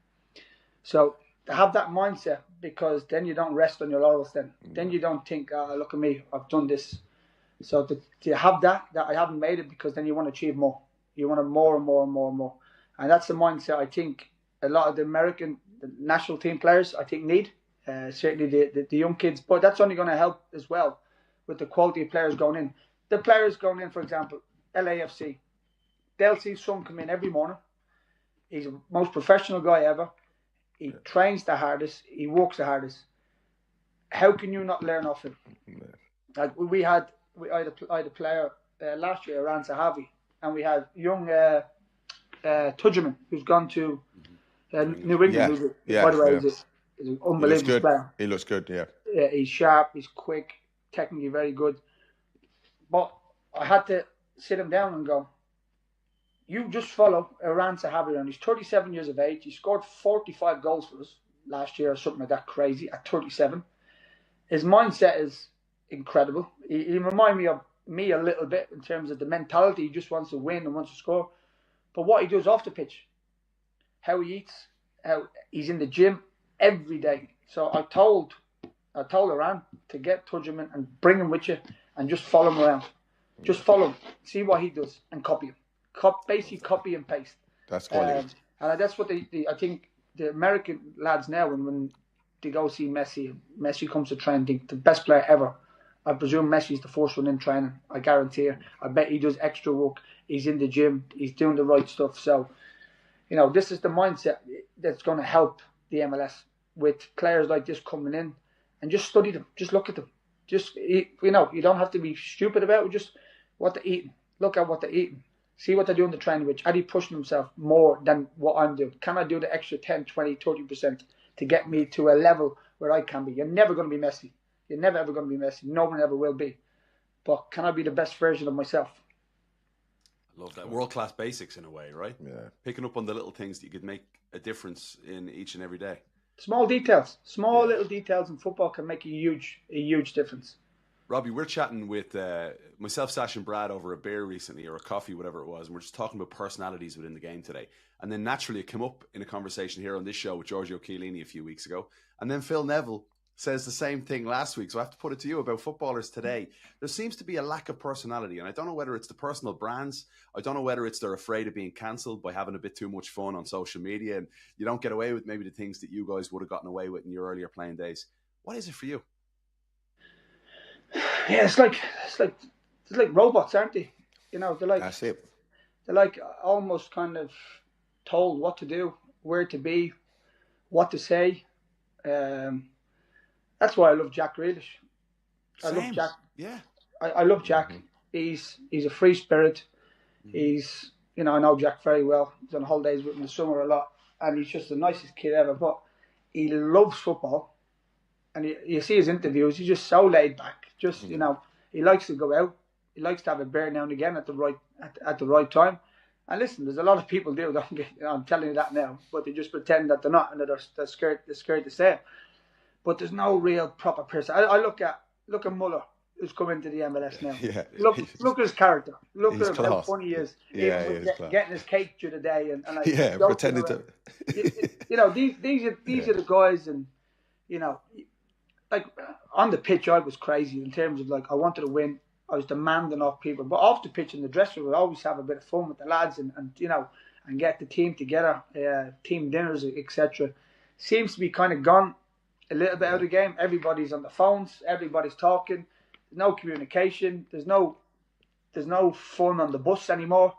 So to have that mindset, because then you don't rest on your laurels. Then you don't think, "Oh, look at me, I've done this." So to have that I haven't made it, because then you want to achieve more. You want to more and more and more and more. And that's the mindset I think a lot of the national team players, I think, need. Certainly the young kids. But that's only going to help as well with the quality of players going in. The players going in, for example, LAFC, they'll see Son come in every morning. He's the most professional guy ever. He trains the hardest. He works the hardest. How can you not learn off him? Like I had a player last year, Aran Zahavi, and we had young Tudjman, who's gone to New England. By the way, he's an unbelievable player. He looks good, yeah. He's sharp, he's quick, technically very good. But I had to sit him down and go, you just follow Aran Zahavi around. He's 37 years of age. He scored 45 goals for us last year or something like that, crazy, at 37. His mindset is incredible. He reminds me of me a little bit in terms of the mentality. He just wants to win and wants to score. But what he does off the pitch, how he eats, how he's in the gym every day. So I told Aran to get Tudjman and bring him with you and just follow him around. Just follow him, see what he does, and copy him. Basically copy and paste. That's quality. And that's what I think the American lads now, when they go see Messi comes to train, think the best player ever. I presume Messi's the first one in training. I guarantee you. I bet he does extra work. He's in the gym. He's doing the right stuff. So, this is the mindset that's going to help the MLS with players like this coming in, and just study them. Just look at them. Just, you don't have to be stupid about it. Just what they're eating. Look at what they're eating. See what they're doing in the training, which are they pushing themselves more than what I'm doing? Can I do the extra 10, 20, 30% to get me to a level where I can be? You're never going to be Messi. You're never ever going to be Messi. No one ever will be. But can I be the best version of myself? I love that. World-class basics in a way, right? Yeah. Picking up on the little things that you could make a difference in each and every day. Small details. Little details in football can make a huge difference. Robbie, we're chatting with myself, Sash, and Brad over a beer recently, or a coffee, whatever it was, and we're just talking about personalities within the game today. And then naturally it came up in a conversation here on this show with Giorgio Chiellini a few weeks ago. And then Phil Neville says the same thing last week. So I have to put it to you about footballers today. There seems to be a lack of personality, and I don't know whether it's the personal brands. I don't know whether it's they're afraid of being cancelled by having a bit too much fun on social media, and you don't get away with maybe the things that you guys would have gotten away with in your earlier playing days. What is it for you? Yeah, it's like robots, aren't they? You know, they're like, That's it. They're like almost kind of told what to do, where to be, what to say. That's why I love Jack Grealish. I love Jack. Yeah, I love Jack. He's a free spirit. He's, you know, I know Jack very well. He's on holidays with him in the summer a lot, and he's just the nicest kid ever. But he loves football, and you see his interviews. He's just so laid back. Just you know, he likes to go out. He likes to have a beer now and again at the right time. And listen, there's a lot of people do. Don't get, I'm telling you that now, but they just pretend that they're not, and they're scared to say it. But there's no real proper person. I look at Muller, who's come into the MLS now. Yeah. Look at his character. Look at how class. funny he is. Yeah, Even getting his cake through the day and like pretending to. You know, these are the guys, and you know, like on the pitch, I was crazy in terms of like I wanted to win. I was demanding off people, but off the pitch in the dressing room, I always have a bit of fun with the lads and you know, and get the team together, team dinners, etc. Seems to be kind of gone a little bit out of the game. Everybody's on the phones. Everybody's talking. There's no communication. There's no fun on the bus anymore.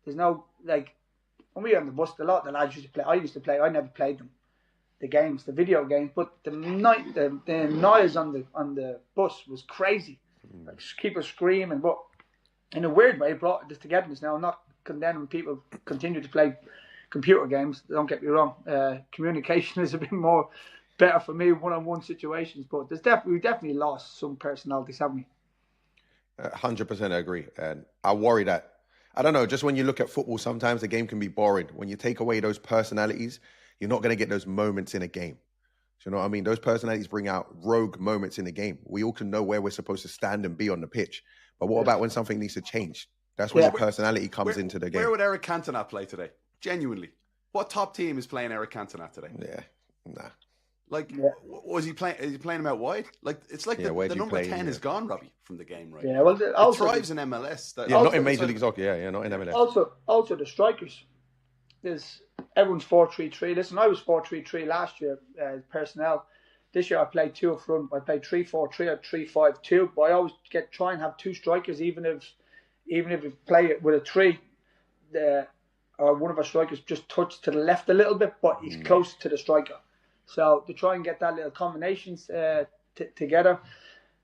There's no, like, when we were on the bus, a lot of the lads used to play. I used to play. I never played them, the games, the video games. But the noise on the bus was crazy. Like, people screaming. But in a weird way, it brought this togetherness. Now, I'm not condemning people continue to play computer games. Don't get me wrong. Communication is a bit more better for me one-on-one situations, but we definitely lost some personalities, haven't we? 100% agree. And I worry that, I don't know, just when you look at football, sometimes the game can be boring. When you take away those personalities, you're not going to get those moments in a game. Do you know what I mean? Those personalities bring out rogue moments in the game. We all can know where we're supposed to stand and be on the pitch. But what about when something needs to change? That's when the personality comes into the game. Where would Eric Cantona play today? Genuinely. What top team is playing Eric Cantona today? Yeah, nah. Like, was he playing? Is he playing him out wide? Like, it's like the number 10 is gone, Robbie, from the game, right? Yeah, well, it thrives in MLS. Not in Major League Soccer. Yeah, not in MLS. Also the strikers. Everyone's 4-3-3. Listen, I was 4-3-3 last year, personnel. This year I played two up front. I played 3-4-3 or 3-5-2. But I always try and have two strikers, even if we play it with a three. Or one of our strikers just touched to the left a little bit, but he's close to the striker. So to try and get that little combinations together,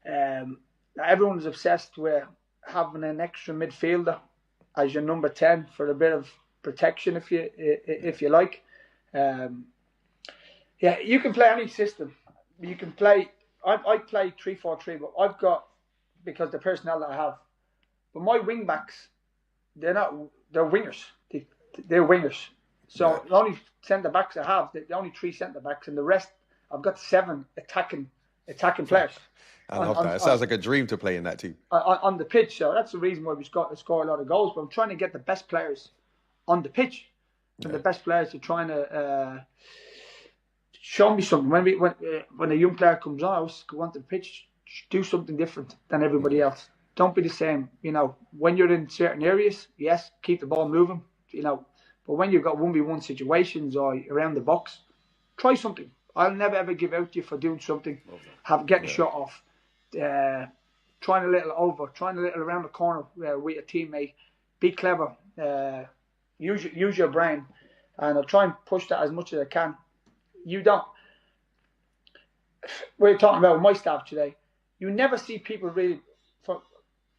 everyone is obsessed with having an extra midfielder as your number 10 for a bit of protection, if you like. Yeah, you can play any system. You can play. I play 3-4-3, but I've got, because the personnel that I have. But my wing backs, they're wingers. They're wingers. So the only centre backs I have, the only 3 centre backs, and the rest I've got 7 attacking players. I love that. It sounds like a dream to play in that team. On the pitch, so that's the reason why we score a lot of goals. But I'm trying to get the best players on the pitch, and the best players are trying to show me something. When a young player comes on, I always go onto the pitch, do something different than everybody else. Don't be the same. You know, when you're in certain areas, yes, keep the ball moving. You know. But when you've got 1v1 situations or around the box, try something. I'll never ever give out to you for doing something. Getting a shot off, trying a little around the corner with your teammate. Be clever. Use your brain, and I'll try and push that as much as I can. We're talking about my staff today. You never see people really from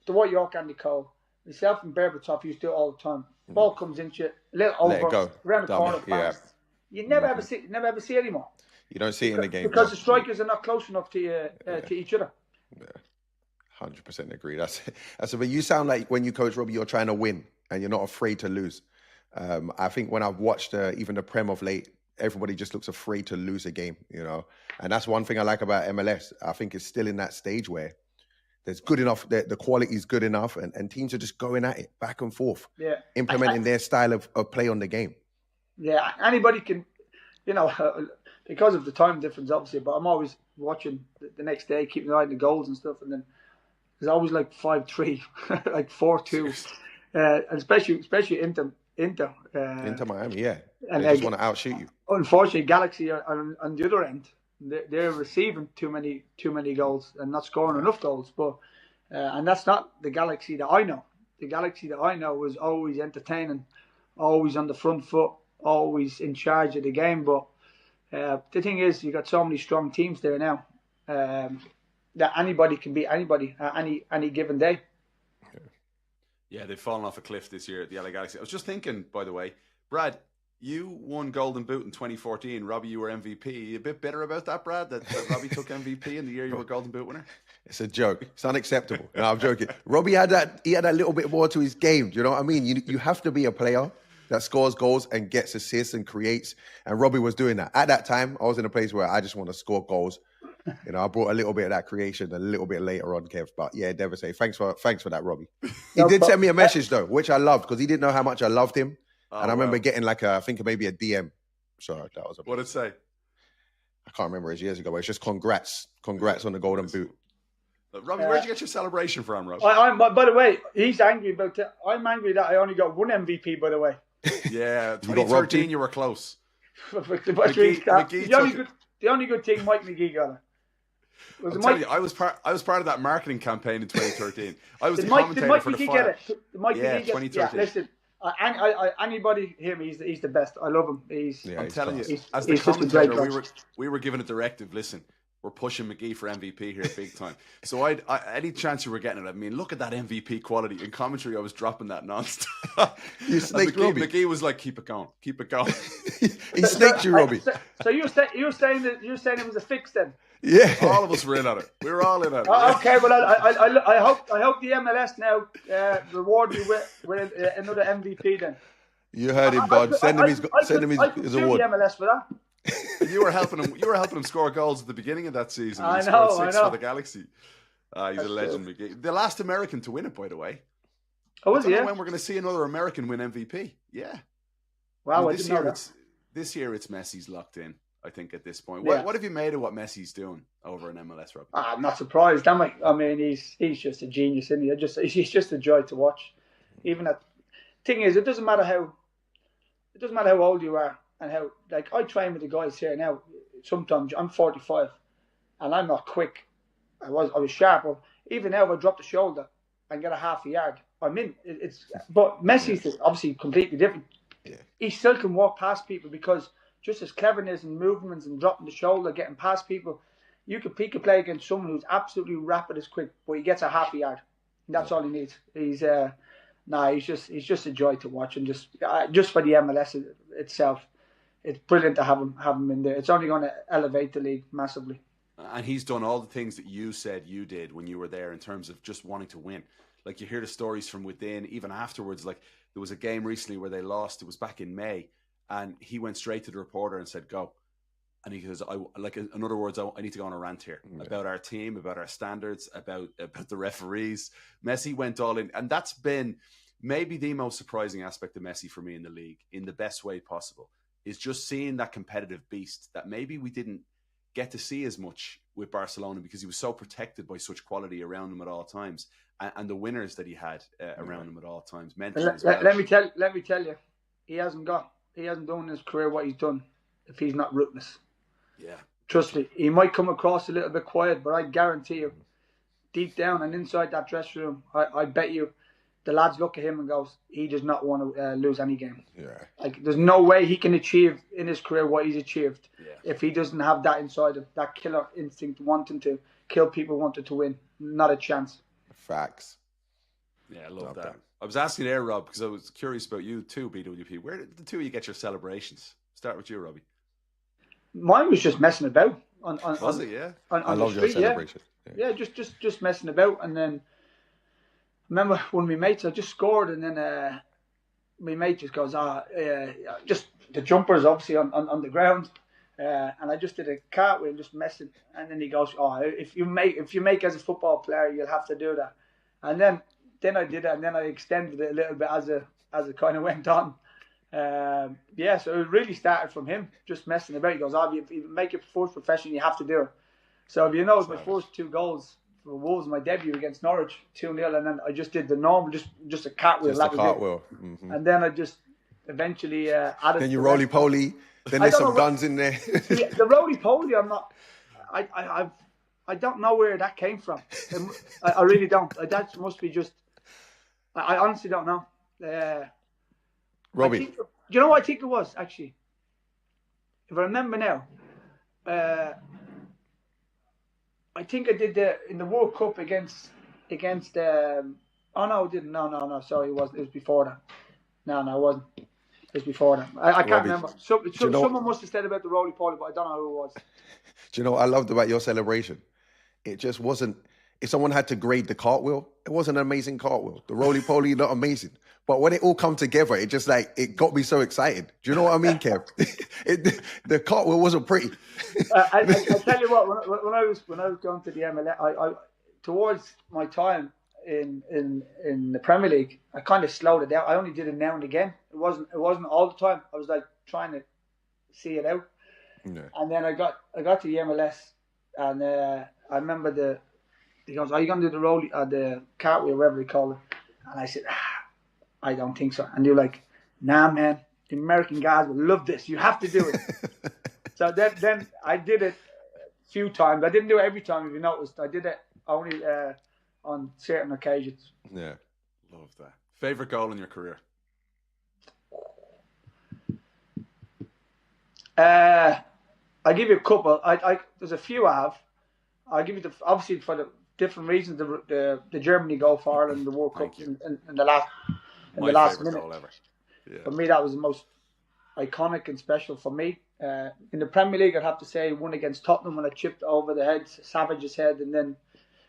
Dwight York, Andy Cole, myself and Berbatov used to do it all the time. Ball comes into you, a little over, around the corner, fast. You never ever see it anymore. You don't see it in the game because the strikers are not close enough to each other. Yeah, 100% agree. That's but you sound like when you coach Robbie, you're trying to win and you're not afraid to lose. I think when I've watched even the Prem of late, everybody just looks afraid to lose a game, you know. And that's one thing I like about MLS. I think it's still in that stage where there's good enough, the quality is good enough, and teams are just going at it back and forth, implementing their style of play on the game. Yeah, anybody can, because of the time difference, obviously, but I'm always watching the next day, keeping an eye on the goals and stuff, and then there's always like 5-3, like 4-2, and especially Inter Miami, yeah. And they just want to outshoot you. Unfortunately, Galaxy are on the other end. They're receiving too many goals and not scoring enough goals. But and that's not the Galaxy that I know. The Galaxy that I know was always entertaining, always on the front foot, always in charge of the game. But the thing is, you got so many strong teams there now that anybody can beat anybody at any given day. Yeah, they've fallen off a cliff this year at the LA Galaxy. I was just thinking, by the way, Brad, you won Golden Boot in 2014. Robbie, you were MVP. Are you a bit bitter about that, Brad, that Robbie took MVP in the year you were Golden Boot winner? It's a joke. It's unacceptable. No, I'm joking. Robbie had that little bit more to his game. Do you know what I mean? You have to be a player that scores goals and gets assists and creates. And Robbie was doing that. At that time, I was in a place where I just want to score goals. I brought a little bit of that creation a little bit later on, Kev. But yeah, devastating. Thanks for that, Robbie. He did send me a message though, which I loved because he didn't know how much I loved him. And I remember getting I think maybe a DM. So that was what did it say? I can't remember. It was years ago. But it's just congrats on the Golden Boot. Robbie, where'd you get your celebration from, Robbie? By the way, he's angry about that. I'm angry that I only got one MVP. By the way. Yeah, 2013 you were close. The only good thing Mike McGee got it. I was part of that marketing campaign in 2013. I was the commentator for the Fire. Did Mike McGee get it? 2013. Yeah, listen, anybody hear me? He's the best. I love him. I'm telling you, as the commentator, we were given a directive. Listen, we're pushing McGee for MVP here big time. So I any chance you were getting it, I mean, look at that MVP quality. In commentary, I was dropping that nonstop. You snaked Robbie. McGee was like, keep it going. He snaked you, Robbie. So you're saying it was a fix then? Yeah, all of us were in on it. We were all in on it. Okay, well, I hope the MLS now reward me with another MVP then. You heard him, bud. Send him his award. The MLS for that. You were helping him score goals at the beginning of that season. He scored 6 for the Galaxy. He's a legend, McGee. The last American to win it, by the way. Oh, was he? When we're going to see another American win MVP? Yeah. Wow, this year it's Messi's locked in. I think at this point, what have you made of what Messi's doing over in MLS, Robbie? I'm not surprised. I mean, he's just a genius, isn't he? He's just a joy to watch. Even that thing is, it doesn't matter how old you are and how I train with the guys here now. Sometimes I'm 45, and I'm not quick. I was sharp, but even now, if I drop the shoulder and get a half a yard, I'm in. But Messi's obviously completely different. Yeah. He still can walk past people because. Just his cleverness and movements and dropping the shoulder, getting past people. He could play against someone who's absolutely rapid as quick, but he gets a half a yard. That's all he needs. He's just a joy to watch, and just for the MLS itself, it's brilliant to have him in there. It's only going to elevate the league massively. And he's done all the things that you said you did when you were there in terms of just wanting to win. Like you hear the stories from within, even afterwards. Like there was a game recently where they lost. It was back in May. And he went straight to the reporter and said, "Go." And he goes, in other words, I need to go on a rant here about our team, about our standards, about the referees. Messi went all in. And that's been maybe the most surprising aspect of Messi for me in the league, in the best way possible, is just seeing that competitive beast that maybe we didn't get to see as much with Barcelona because he was so protected by such quality around him at all times. And the winners that he had around him at all times. Mentally as well. Let me tell you, he hasn't done in his career what he's done if he's not ruthless. Yeah. Trust me, he might come across a little bit quiet, but I guarantee you, deep down and inside that dressing room, I bet you the lads look at him and goes, he does not want to lose any game. Yeah. There's no way he can achieve in his career what he's achieved if he doesn't have that inside of that killer instinct, wanting to kill people, wanting to win. Not a chance. Facts. Yeah, I love that. I was asking there, Rob, because I was curious about you too, BWP. Where did the two of you get your celebrations? Start with you, Robbie. Mine was just messing about. Was it? Yeah. I love your celebration. Yeah, just messing about. And then I remember one of my mates, I just scored, and then my mate just goes, just the jumpers obviously on the ground. And I just did a cartwheel, just messing. And then he goes, "Oh, if you make as a football player, you'll have to do that." And then I did it, and then I extended it a little bit as it kind of went on. So it really started from him, just messing about. He goes, "Oh, if you make your first profession, you have to do it." So if you know, my first 2 goals for Wolves, my debut against Norwich, 2-0, and then I just did the normal, just a cartwheel. Just a cartwheel. Mm-hmm. And then I just eventually added. Then you roly-poly. Then there's some guns in there. The roly-poly, I'm not. I don't know where that came from. I really don't. That must be just. I honestly don't know. Robbie, do you know what I think it was actually? If I remember now, I think I did in the World Cup against. Oh no, I didn't. No. Sorry, it was before that. No, it wasn't. It was before that. I can't remember. Someone must have said about the roly-poly, but I don't know who it was. Do you know what I loved about your celebration? It just wasn't. If someone had to grade the cartwheel, it wasn't an amazing cartwheel. The roly-poly, not amazing. But when it all come together, it just it got me so excited. Do you know what I mean, Kev? The cartwheel wasn't pretty. I tell you what, when I was going to the MLS, I towards my time in the Premier League, I kind of slowed it down. I only did it now and again. It wasn't all the time. I was like trying to see it out. Yeah. And then I got to the MLS, and I remember he goes, "Are you going to do the cartwheel, whatever they call it?" And I said, "I don't think so." And they're like, "Nah, man, the American guys will love this. You have to do it." So then I did it a few times. I didn't do it every time, if you noticed. I did it only on certain occasions. Yeah. Love that. Favorite goal in your career? I give you a couple. There's a few I have. I'll give you obviously for the different reasons. The Germany goal for Ireland, the World Cup in the last minute. Goal ever. Yeah. For me, that was the most iconic and special for me. In the Premier League, I'd have to say one against Tottenham when I chipped over the head, Savage's head, and then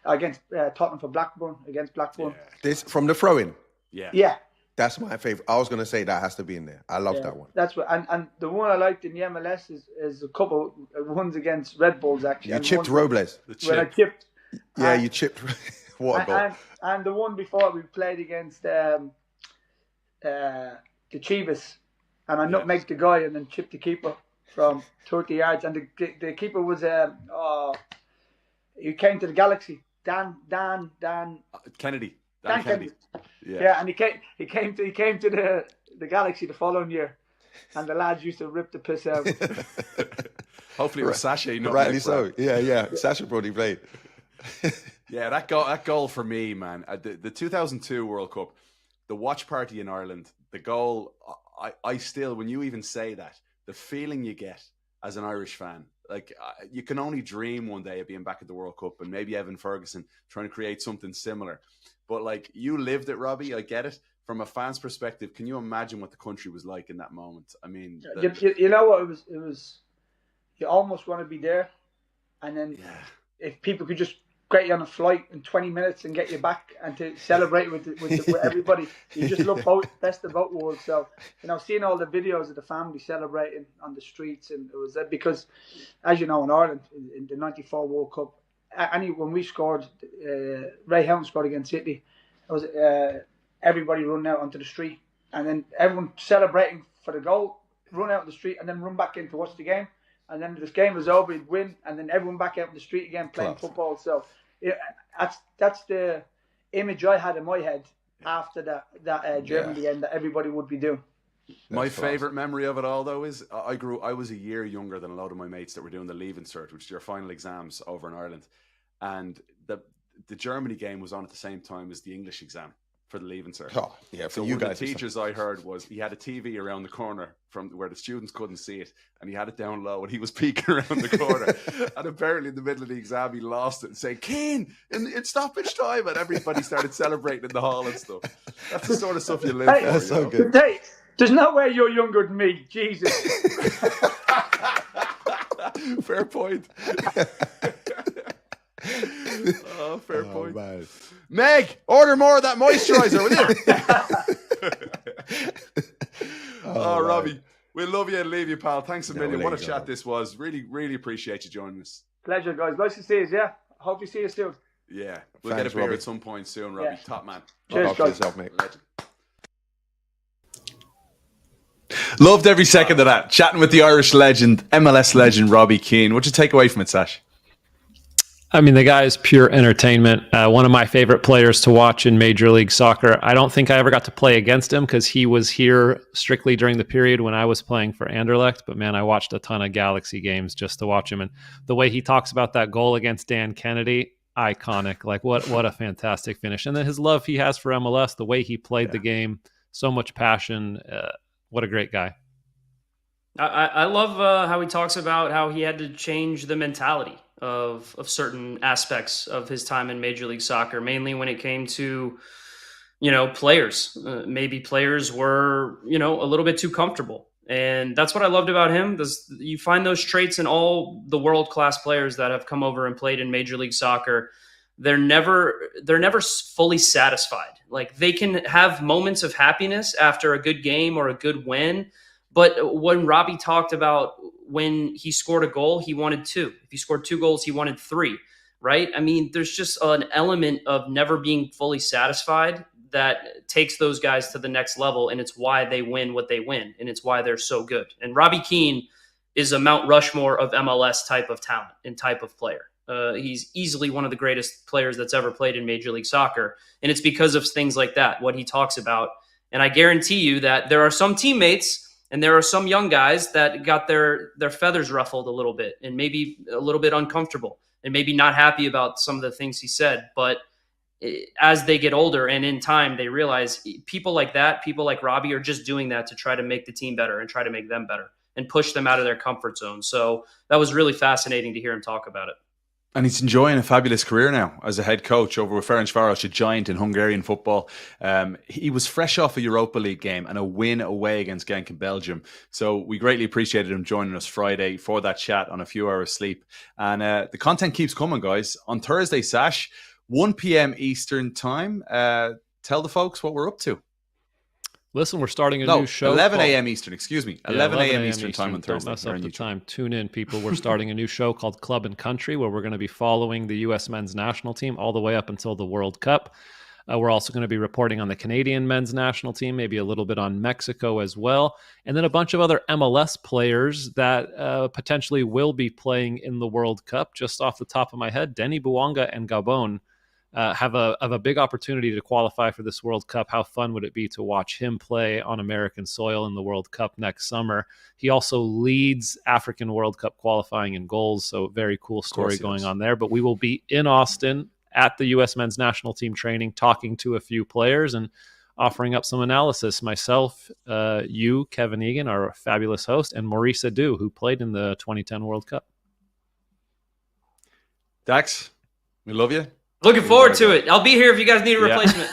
against Tottenham for Blackburn, against Blackburn. Yeah. This from the throw-in. Yeah. That's my favorite. I was going to say that has to be in there. I love that one. That's what, and the one I liked in the MLS is a couple ones against Red Bulls actually. You chipped Robles. When I chipped. Yeah, you chipped. What a goal! And the one before we played against the Chivas, and I nutmegged the guy and then chipped the keeper from 30 yards, and the keeper was he came to the Galaxy. Dan Kennedy. Dan Kennedy. Yeah, and he came to the Galaxy the following year, and the lads used to rip the piss out. Hopefully it was Sacha. Rightly so. Yeah. Sacha probably played. Yeah, that goal for me, man. The 2002 World Cup, the watch party in Ireland, the goal. I still, when you even say that, the feeling you get as an Irish fan, like you can only dream one day of being back at the World Cup and maybe Evan Ferguson trying to create something similar. But like you lived it, Robbie. I get it. From a fan's perspective, can you imagine what the country was like in that moment? I mean, you know what it was. You almost want to be there, and then if people could just get you on a flight in 20 minutes and get you back and to celebrate with everybody, you just love best of both worlds. So seeing all the videos of the family celebrating on the streets, and it was because, as you know, in Ireland in the '94 World Cup. When we scored, Ray Heung scored against Italy. It was everybody running out onto the street, and then everyone celebrating for the goal, run out on the street, and then run back in to watch the game. And then this game was over, he'd win, and then everyone back out on the street again playing football. So that's the image I had in my head after that Germany game that everybody would be doing. My favourite memory of it all, though, is I was a year younger than a lot of my mates that were doing the Leaving Cert, which is your final exams over in Ireland. And the Germany game was on at the same time as the English exam for the Leaving Cert. Oh, yeah, for so you one guys. The teachers I heard was he had a TV around the corner from where the students couldn't see it, and he had it down low, and he was peeking around the corner. And apparently in the middle of the exam, he lost it and said, "Keane, in stoppage time," and everybody started celebrating in the hall and stuff. That's the sort of stuff you live for. That's so good. Hey, there's no way you're younger than me. Jesus. Fair point. Oh, fair point. Man. Meg, order more of that moisturizer, will you? Oh, Robbie, We'll love you and leave you, pal. Thanks a million. we'll What a let you go, chat man. this was. Really, really appreciate you joining us. Pleasure, guys. Nice to see you. Yeah. Hope to see you soon. Yeah, we'll Thanks, get a beer Robbie. at some point soon, Robbie. Yeah. Top man. Cheers, Look after guys. yourself, mate. Legend. Loved every second of that. Chatting with the Irish legend, MLS legend, Robbie Keane. What'd you take away from it, Sash? I mean, the guy is pure entertainment. One of my favorite players to watch in Major League Soccer. I don't think I ever got to play against him because he was here strictly during the period when I was playing for Anderlecht. But man, I watched a ton of Galaxy games just to watch him. And the way he talks about that goal against Dan Kennedy, iconic. Like what a fantastic finish. And then his love he has for MLS, the way he played the game, so much passion. What a great guy. I love how he talks about how he had to change the mentality of certain aspects of his time in Major League Soccer, mainly when it came to, players. Maybe players were, a little bit too comfortable. And that's what I loved about him. You find those traits in all the world-class players that have come over and played in Major League Soccer. They're never fully satisfied. Like, they can have moments of happiness after a good game or a good win. But when Robbie talked about when he scored a goal, he wanted 2. If he scored 2 goals, he wanted 3, right? I mean, there's just an element of never being fully satisfied that takes those guys to the next level, and it's why they win what they win, and it's why they're so good. And Robbie Keane is a Mount Rushmore of MLS type of talent and type of player. He's easily one of the greatest players that's ever played in Major League Soccer, and it's because of things like that, what he talks about. And I guarantee you that there are some teammates and there are some young guys that got their feathers ruffled a little bit and maybe a little bit uncomfortable and maybe not happy about some of the things he said. But as they get older and in time, they realize people like that, people like Robbie, are just doing that to try to make the team better and try to make them better and push them out of their comfort zone. So that was really fascinating to hear him talk about it. And he's enjoying a fabulous career now as a head coach over with Ferencváros, a giant in Hungarian football. He was fresh off a Europa League game and a win away against Genk in Belgium. So we greatly appreciated him joining us Friday for that chat on a few hours sleep. And the content keeps coming, guys. On Thursday, Sash, 1 p.m. Eastern time. Tell the folks what we're up to. Listen, we're starting a new show. 11 a.m. Eastern, excuse me. 11 a.m. Eastern time on Thursday. Don't mess up the time. Tune in, people. We're starting a new show called Club and Country, where we're going to be following the U.S. men's national team all the way up until the World Cup. We're also going to be reporting on the Canadian men's national team, maybe a little bit on Mexico as well, and then a bunch of other MLS players that potentially will be playing in the World Cup. Just off the top of my head, Denis Bouanga and Gabon have a big opportunity to qualify for this World Cup. How fun would it be to watch him play on American soil in the World Cup next summer? He also leads African World Cup qualifying in goals, so very cool story going on there. But we will be in Austin at the U.S. men's national team training, talking to a few players and offering up some analysis. Myself, you, Kevin Egan, our fabulous host, and Maurice Adu, who played in the 2010 World Cup. Dax, we love you. Looking forward to it. I'll be here if you guys need a replacement.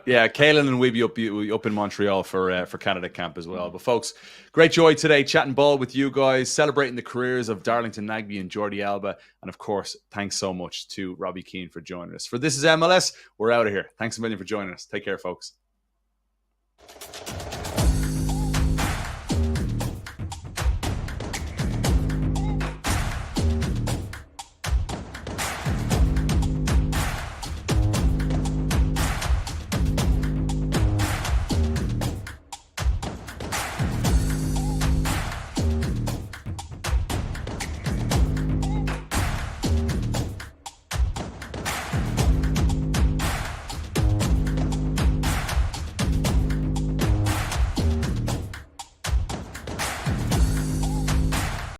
Yeah, Kaelin and we'll be up in Montreal for Canada camp as well. But folks, great joy today chatting ball with you guys, celebrating the careers of Darlington Nagbe and Jordi Alba. And of course, thanks so much to Robbie Keane for joining us. For This Is MLS, we're out of here. Thanks a million for joining us. Take care, folks.